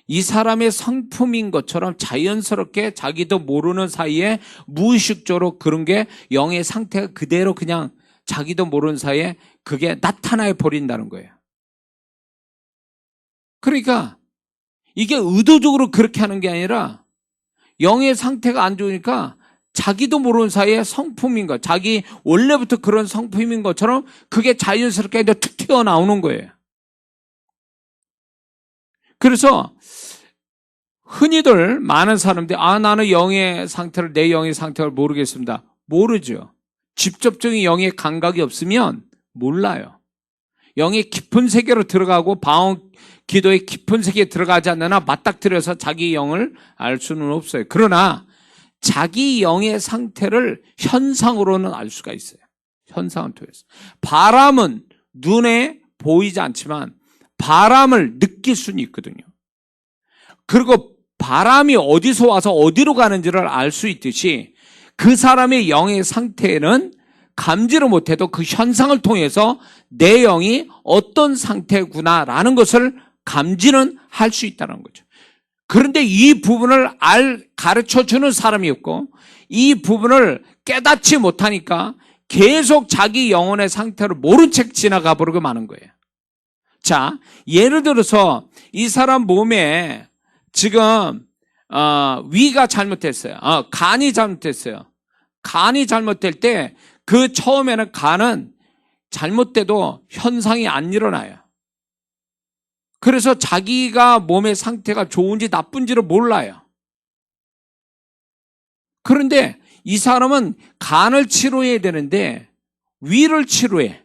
이 사람의 성품인 것처럼 자연스럽게 자기도 모르는 사이에 무의식적으로 그런 게 영의 상태가 그대로 그냥 자기도 모르는 사이에 그게 나타나 버린다는 거예요. 그러니까 이게 의도적으로 그렇게 하는 게 아니라 영의 상태가 안 좋으니까 자기도 모르는 사이에 성품인 것, 자기 원래부터 그런 성품인 것처럼 그게 자연스럽게 툭 튀어나오는 거예요. 그래서 흔히들 많은 사람들이 나는 영의 상태를 내 영의 상태를 모르겠습니다. 모르죠. 직접적인 영의 감각이 없으면 몰라요. 영의 깊은 세계로 들어가고 방언 기도의 깊은 세계에 들어가지 않는 한 맞닥뜨려서 자기 영을 알 수는 없어요. 그러나 자기 영의 상태를 현상으로는 알 수가 있어요. 현상을 통해서. 바람은 눈에 보이지 않지만 바람을 느낄 수는 있거든요. 그리고 바람이 어디서 와서 어디로 가는지를 알 수 있듯이 그 사람의 영의 상태는 감지를 못해도 그 현상을 통해서 내 영이 어떤 상태구나라는 것을 감지는 할 수 있다는 거죠. 그런데 이 부분을 가르쳐주는 사람이 없고 이 부분을 깨닫지 못하니까 계속 자기 영혼의 상태를 모른 채 지나가 버리고 마는 거예요. 자, 예를 들어서 이 사람 몸에 지금 위가 잘못됐어요. 간이 잘못됐어요. 간이 잘못될 때 그 처음에는 간은 잘못돼도 현상이 안 일어나요. 그래서 자기가 몸의 상태가 좋은지 나쁜지를 몰라요. 그런데 이 사람은 간을 치료해야 되는데 위를 치료해.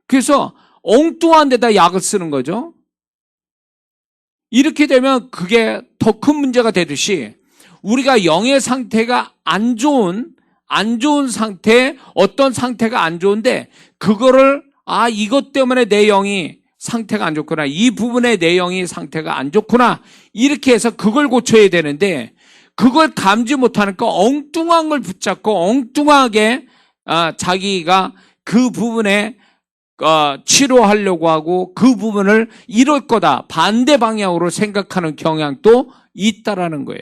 그래서 엉뚱한 데다 약을 쓰는 거죠. 이렇게 되면 그게 더 큰 문제가 되듯이 우리가 영의 상태가 안 좋은 상태, 어떤 상태가 안 좋은데 그거를 이것 때문에 내 영이 상태가 안 좋구나. 이 부분에 내 영이 상태가 안 좋구나. 이렇게 해서 그걸 고쳐야 되는데 그걸 감지 못하니까 엉뚱한 걸 붙잡고 엉뚱하게 자기가 그 부분에 치료하려고 하고 그 부분을 이럴 거다. 반대 방향으로 생각하는 경향도 있다라는 거예요.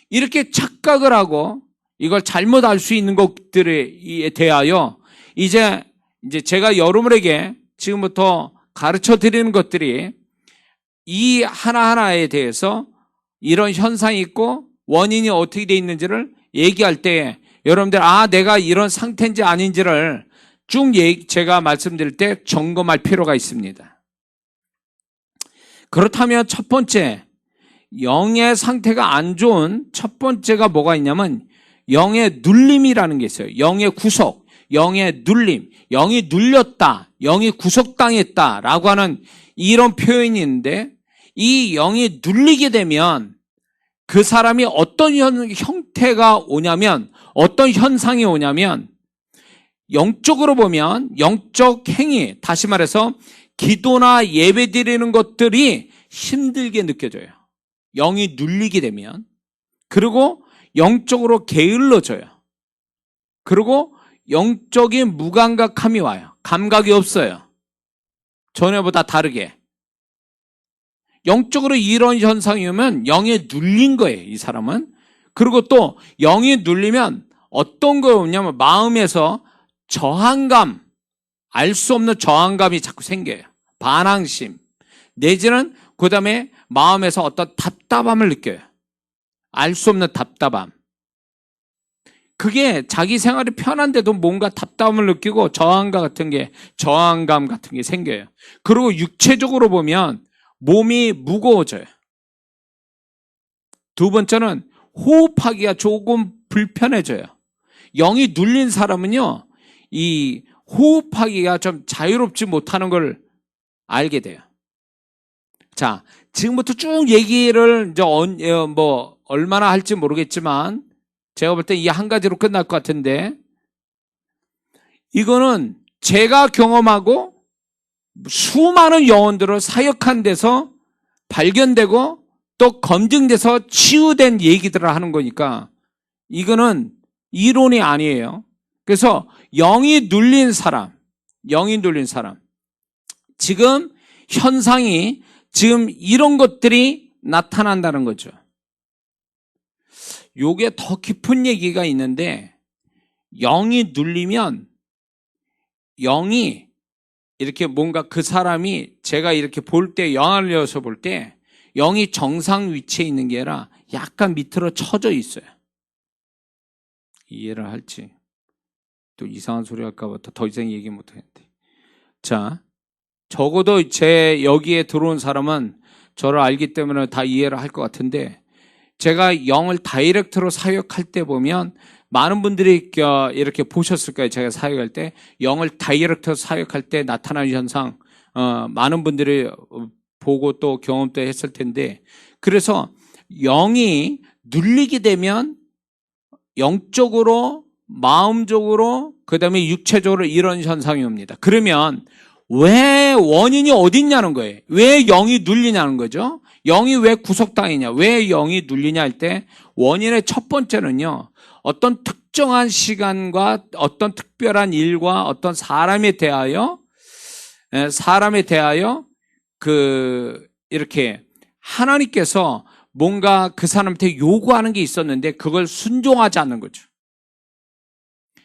이렇게 착각을 하고 이걸 잘못 알 수 있는 것들에 대하여 이제 제가 여러분에게 지금부터 가르쳐 드리는 것들이 이 하나하나에 대해서 이런 현상이 있고 원인이 어떻게 돼 있는지를 얘기할 때 여러분들 내가 이런 상태인지 아닌지를 쭉 제가 말씀드릴 때 점검할 필요가 있습니다. 그렇다면 첫 번째, 영의 상태가 안 좋은 첫 번째가 뭐가 있냐면 영의 눌림이라는 게 있어요. 영의 구속, 영의 눌림, 영이 눌렸다, 영이 구속당했다라고 하는 이런 표현이 있는데 이 영이 눌리게 되면 그 사람이 어떤 형태가 오냐면 어떤 현상이 오냐면 영적으로 보면 영적 행위, 다시 말해서 기도나 예배 드리는 것들이 힘들게 느껴져요. 영이 눌리게 되면. 그리고 영적으로 게을러져요. 그리고 영적인 무감각함이 와요. 감각이 없어요. 전에보다 다르게. 영적으로 이런 현상이 오면 영에 눌린 거예요, 이 사람은. 그리고 또 영이 눌리면 어떤 거 오냐면 마음에서 저항감, 알 수 없는 저항감이 자꾸 생겨요. 반항심. 내지는 그 다음에 마음에서 어떤 답답함을 느껴요. 알 수 없는 답답함. 그게 자기 생활이 편한데도 뭔가 답답함을 느끼고 저항감 같은 게 생겨요. 그리고 육체적으로 보면 몸이 무거워져요. 두 번째는 호흡하기가 조금 불편해져요. 영이 눌린 사람은요, 이 호흡하기가 좀 자유롭지 못하는 걸 알게 돼요. 자, 지금부터 쭉 얘기를 이제 얼마나 할지 모르겠지만 제가 볼 때 이 한 가지로 끝날 것 같은데 이거는 제가 경험하고 수많은 영혼들을 사역한 데서 발견되고 또 검증돼서 치유된 얘기들을 하는 거니까 이거는 이론이 아니에요. 그래서 영이 눌린 사람 지금 현상이 지금 이런 것들이 나타난다는 거죠. 요게 더 깊은 얘기가 있는데 영이 눌리면 영이 이렇게 뭔가 그 사람이 제가 이렇게 볼 때 영화를 열어서 볼 때 영이 정상 위치에 있는 게 아니라 약간 밑으로 처져 있어요. 이해를 할지 또 이상한 소리 할까 봐 더 이상 얘기 못 하겠는데. 자, 적어도 제 여기에 들어온 사람은 저를 알기 때문에 다 이해를 할 것 같은데 제가 영을 다이렉트로 사역할 때 보면 많은 분들이 이렇게 보셨을 거예요. 제가 사역할 때 영을 다이렉트 사역할 때 나타나는 현상 많은 분들이 보고 또 경험도 했을 텐데, 그래서 영이 눌리게 되면 영적으로, 마음적으로, 그 다음에 육체적으로 이런 현상이 옵니다. 그러면 왜 원인이 어디 있냐는 거예요. 왜 영이 눌리냐는 거죠. 영이 왜 구속당이냐, 왜 영이 눌리냐 할 때 원인의 첫 번째는요, 어떤 특정한 시간과 어떤 특별한 일과 어떤 사람에 대하여 이렇게 하나님께서 뭔가 그 사람한테 요구하는 게 있었는데 그걸 순종하지 않는 거죠.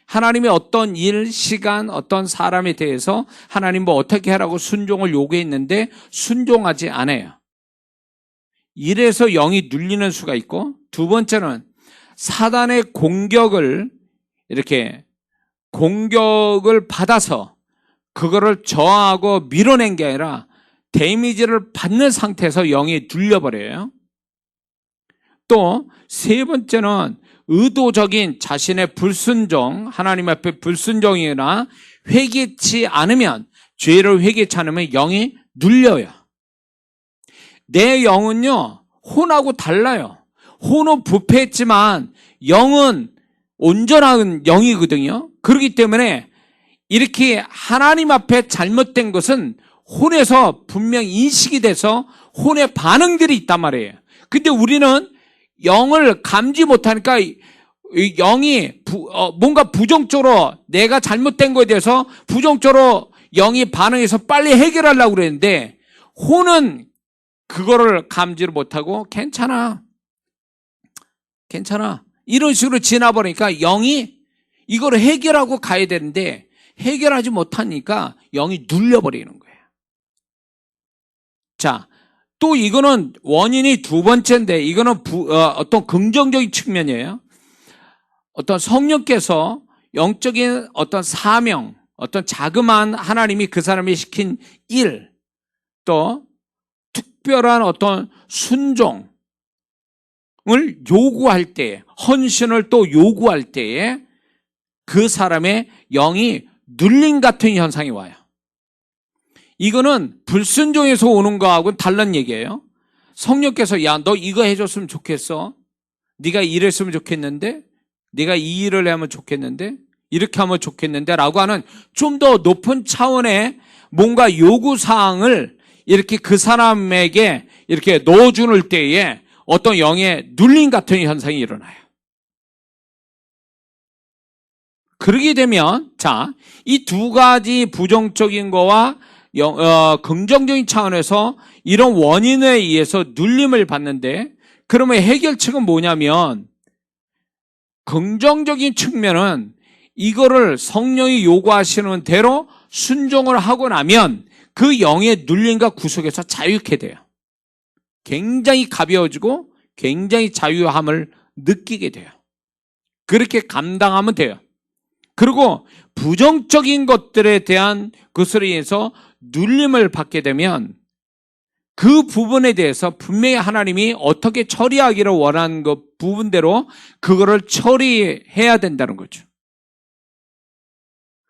하나님이 어떤 일, 시간, 어떤 사람에 대해서 하나님 뭐 어떻게 하라고 순종을 요구했는데 순종하지 않아요. 이래서 영이 눌리는 수가 있고, 두 번째는 사단의 공격을 받아서 그거를 저항하고 밀어낸 게 아니라 데미지를 받는 상태에서 영이 눌려버려요. 또 세 번째는 의도적인 자신의 불순종, 하나님 앞에 불순종이나 회개치 않으면, 죄를 회개치 않으면 영이 눌려요. 내 영은요, 혼하고 달라요. 혼은 부패했지만 영은 온전한 영이거든요. 그렇기 때문에 이렇게 하나님 앞에 잘못된 것은 혼에서 분명히 인식이 돼서 혼의 반응들이 있단 말이에요. 근데 우리는 영을 감지 못하니까 영이 뭔가 부정적으로, 내가 잘못된 거에 대해서 부정적으로 영이 반응해서 빨리 해결하려고 그랬는데, 혼은 그거를 감지를 못하고 괜찮아 이런 식으로 지나버리니까 영이 이거를 해결하고 가야 되는데 해결하지 못하니까 영이 눌려버리는 거예요. 자, 또 이거는 원인이 두 번째인데, 이거는 어떤 긍정적인 측면이에요. 어떤 성령께서 영적인 어떤 사명, 어떤 자그마한 하나님이 그 사람이 시킨 일, 또 특별한 어떤 순종을 요구할 때, 헌신을 또 요구할 때에 그 사람의 영이 눌림 같은 현상이 와요. 이거는 불순종에서 오는 거하고는 다른 얘기예요. 성령께서 야, 너 이거 해줬으면 좋겠어. 네가 이랬으면 좋겠는데, 네가 이 일을 하면 좋겠는데, 이렇게 하면 좋겠는데 라고 하는 좀 더 높은 차원의 뭔가 요구사항을 이렇게 그 사람에게 이렇게 넣어주는 때에 어떤 영의 눌림 같은 현상이 일어나요. 그러게 되면, 자, 이 두 가지 부정적인 거와 긍정적인 차원에서 이런 원인에 의해서 눌림을 받는데, 그러면 해결책은 뭐냐면, 긍정적인 측면은 이거를 성령이 요구하시는 대로 순종을 하고 나면 그 영의 눌림과 구속에서 자유케 돼요. 굉장히 가벼워지고 굉장히 자유함을 느끼게 돼요. 그렇게 감당하면 돼요. 그리고 부정적인 것들에 대한 것으로 인해서 눌림을 받게 되면 그 부분에 대해서 분명히 하나님이 어떻게 처리하기를 원하는 그 부분대로 그거를 처리해야 된다는 거죠.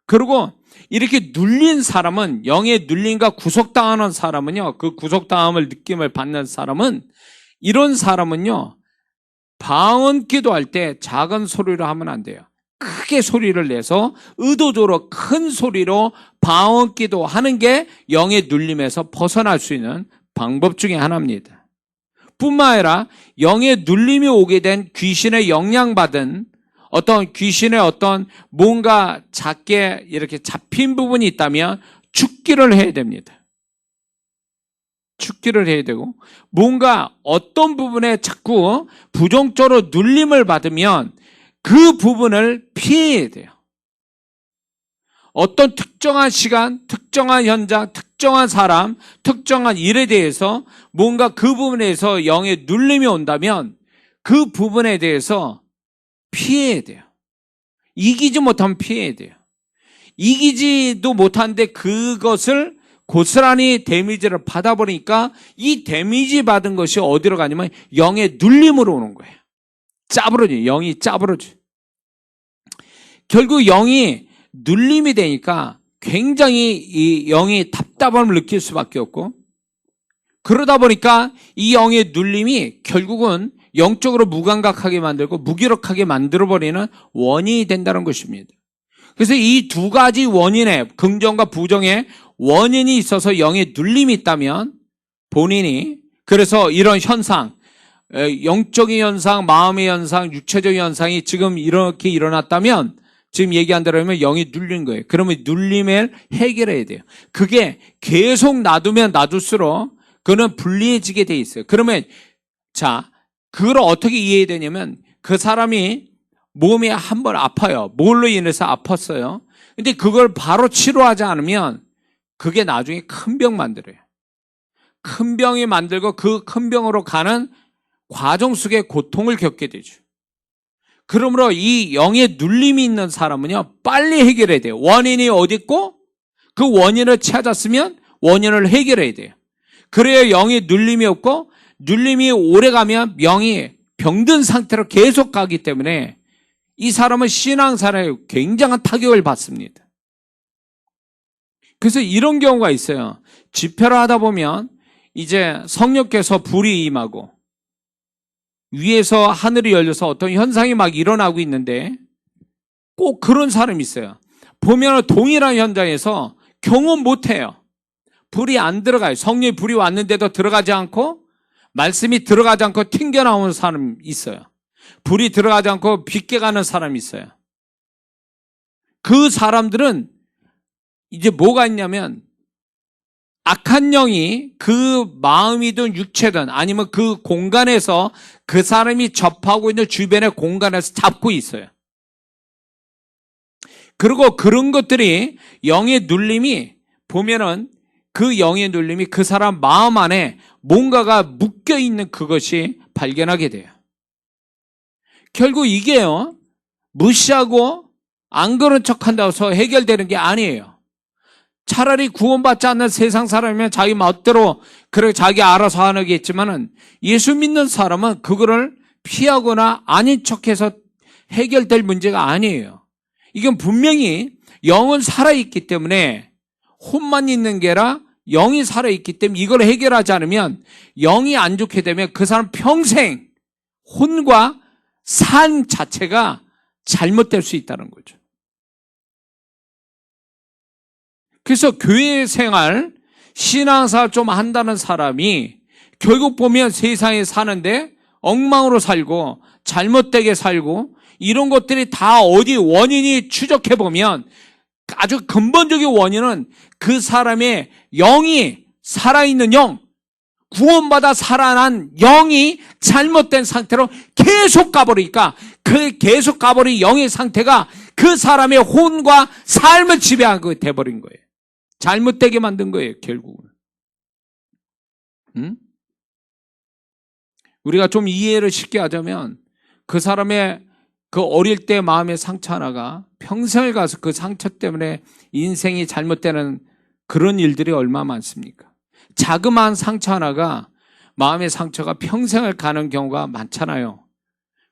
그리고 이렇게 눌린 사람은, 영의 눌림과 구속당하는 사람은요, 그 구속당함을 느낌을 받는 사람은, 이런 사람은요, 방언 기도할 때 작은 소리로 하면 안 돼요. 크게 소리를 내서 의도적으로 큰 소리로 방언 기도하는 게 영의 눌림에서 벗어날 수 있는 방법 중에 하나입니다. 뿐만 아니라 영의 눌림이 오게 된 귀신의 영향받은 어떤 귀신의 어떤 뭔가 작게 이렇게 잡힌 부분이 있다면 죽기를 해야 됩니다. 죽기를 해야 되고, 뭔가 어떤 부분에 자꾸 부정적으로 눌림을 받으면 그 부분을 피해야 돼요. 어떤 특정한 시간, 특정한 현장, 특정한 사람, 특정한 일에 대해서 뭔가 그 부분에서 영의 눌림이 온다면 그 부분에 대해서 피해야 돼요. 이기지 못하면 피해야 돼요. 이기지도 못하는데 그것을 고스란히 데미지를 받아버리니까 이 데미지 받은 것이 어디로 가냐면 영의 눌림으로 오는 거예요. 짜부러져, 영이 짜부러져. 결국 영이 눌림이 되니까 굉장히 이 영이 답답함을 느낄 수밖에 없고, 그러다 보니까 이 영의 눌림이 결국은 영적으로 무감각하게 만들고 무기력하게 만들어버리는 원인이 된다는 것입니다. 그래서 이 두 가지 원인에, 긍정과 부정의 원인이 있어서 영의 눌림이 있다면 본인이, 그래서 이런 현상, 영적인 현상, 마음의 현상, 육체적인 현상이 지금 이렇게 일어났다면, 지금 얘기한 대로 하면 영이 눌린 거예요. 그러면 눌림을 해결해야 돼요. 그게 계속 놔두면 놔둘수록 그는 불리해지게 돼 있어요. 그러면 자, 그걸 어떻게 이해해야 되냐면, 그 사람이 몸이 한번 아파요. 뭘로 인해서 아팠어요. 근데 그걸 바로 치료하지 않으면 그게 나중에 큰 병 만들어요. 큰 병이 만들고 그 큰 병으로 가는 과정 속에 고통을 겪게 되죠. 그러므로 이 영의 눌림이 있는 사람은요, 빨리 해결해야 돼요. 원인이 어디 있고 그 원인을 찾았으면 원인을 해결해야 돼요. 그래야 영의 눌림이 없고, 눌림이 오래 가면 영이 병든 상태로 계속 가기 때문에 이 사람은 신앙생활에 굉장한 타격을 받습니다. 그래서 이런 경우가 있어요. 집회를 하다 보면 이제 성령께서 불이 임하고 위에서 하늘이 열려서 어떤 현상이 막 일어나고 있는데, 꼭 그런 사람이 있어요. 보면 동일한 현장에서 경험 못해요. 불이 안 들어가요. 성령의 불이 왔는데도 들어가지 않고, 말씀이 들어가지 않고 튕겨나오는 사람이 있어요. 불이 들어가지 않고 빗게 가는 사람이 있어요. 그 사람들은 이제 뭐가 있냐면, 악한 영이 그 마음이든 육체든 아니면 그 공간에서 그 사람이 접하고 있는 주변의 공간에서 잡고 있어요. 그리고 그런 것들이, 영의 눌림이 보면은 그 영의 눌림이 그 사람 마음 안에 뭔가가 묶여 있는 그것이 발견하게 돼요. 결국 이게요, 무시하고 안 그런 척 한다고 해서 해결되는 게 아니에요. 차라리 구원받지 않는 세상 사람이면 자기 멋대로 그렇게 자기 알아서 하겠지만은, 예수 믿는 사람은 그거를 피하거나 아닌 척해서 해결될 문제가 아니에요. 이건 분명히 영은 살아있기 때문에, 혼만 있는 게 아니라 영이 살아있기 때문에 이걸 해결하지 않으면, 영이 안 좋게 되면 그 사람 평생 혼과 산 자체가 잘못될 수 있다는 거죠. 그래서 교회 생활, 신앙생활 좀 한다는 사람이 결국 보면 세상에 사는데 엉망으로 살고 잘못되게 살고, 이런 것들이 다 어디 원인이 추적해보면 아주 근본적인 원인은 그 사람의 영이, 살아있는 영, 구원받아 살아난 영이 잘못된 상태로 계속 가버리니까, 그 계속 가버린 영의 상태가 그 사람의 혼과 삶을 지배하게 돼버린 거예요. 잘못되게 만든 거예요, 결국은. 우리가 좀 이해를 쉽게 하자면, 그 사람의 그 어릴 때 마음의 상처 하나가 평생을 가서 그 상처 때문에 인생이 잘못되는 그런 일들이 얼마나 많습니까? 자그마한 상처 하나가, 마음의 상처가 평생을 가는 경우가 많잖아요.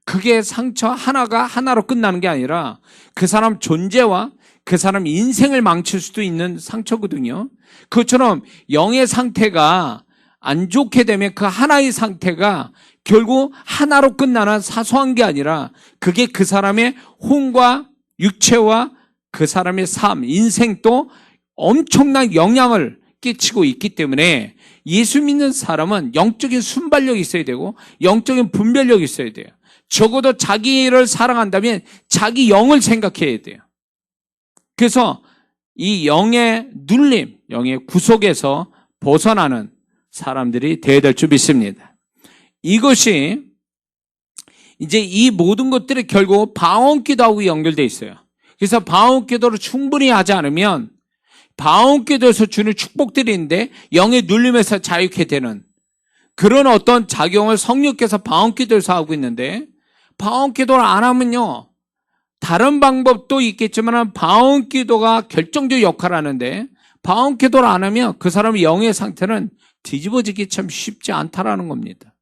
그게 상처 하나가 하나로 끝나는 게 아니라 그 사람 존재와 그 사람 인생을 망칠 수도 있는 상처거든요. 그것처럼 영의 상태가 안 좋게 되면 그 하나의 상태가 결국 하나로 끝나는 사소한 게 아니라 그게 그 사람의 혼과 육체와 그 사람의 삶, 인생도 엄청난 영향을 끼치고 있기 때문에, 예수 믿는 사람은 영적인 순발력이 있어야 되고 영적인 분별력이 있어야 돼요. 적어도 자기를 사랑한다면 자기 영을 생각해야 돼요. 그래서 이 영의 눌림, 영의 구속에서 벗어나는 사람들이 되어야 될 줄 믿습니다. 이것이 이제 이 모든 것들이 결국 방언기도하고 연결되어 있어요. 그래서 방언기도를 충분히 하지 않으면 방언기도에서 주는 축복들이 있는데 영의 눌림에서 자유케 되는 그런 어떤 작용을 성령께서 방언기도에서 하고 있는데, 방언기도를 안 하면요, 다른 방법도 있겠지만 방언기도가 결정적 역할을 하는데, 방언기도를 안 하면 그 사람의 영의 상태는 뒤집어지기 참 쉽지 않다라는 겁니다.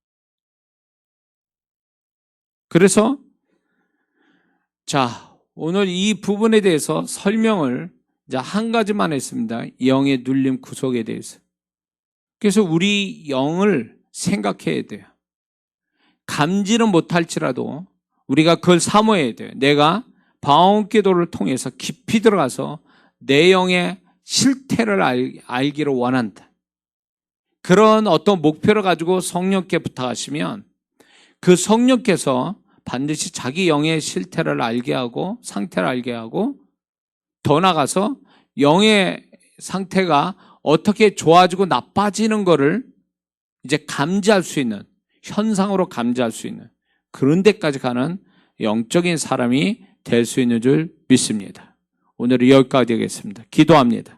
그래서 자, 오늘 이 부분에 대해서 설명을 이제 한 가지만 했습니다. 영의 눌림 구속에 대해서. 그래서 우리 영을 생각해야 돼요. 감지는 못할지라도 우리가 그걸 사모해야 돼요. 내가 방언기도를 통해서 깊이 들어가서 내 영의 실태를 알기를 원한다. 그런 어떤 목표를 가지고 성령께 부탁하시면 그 성령께서 반드시 자기 영의 실태를 알게 하고 상태를 알게 하고 더 나아가서 영의 상태가 어떻게 좋아지고 나빠지는 거를 이제 감지할 수 있는, 현상으로 감지할 수 있는 그런 데까지 가는 영적인 사람이 될 수 있는 줄 믿습니다. 오늘은 여기까지 하겠습니다. 기도합니다.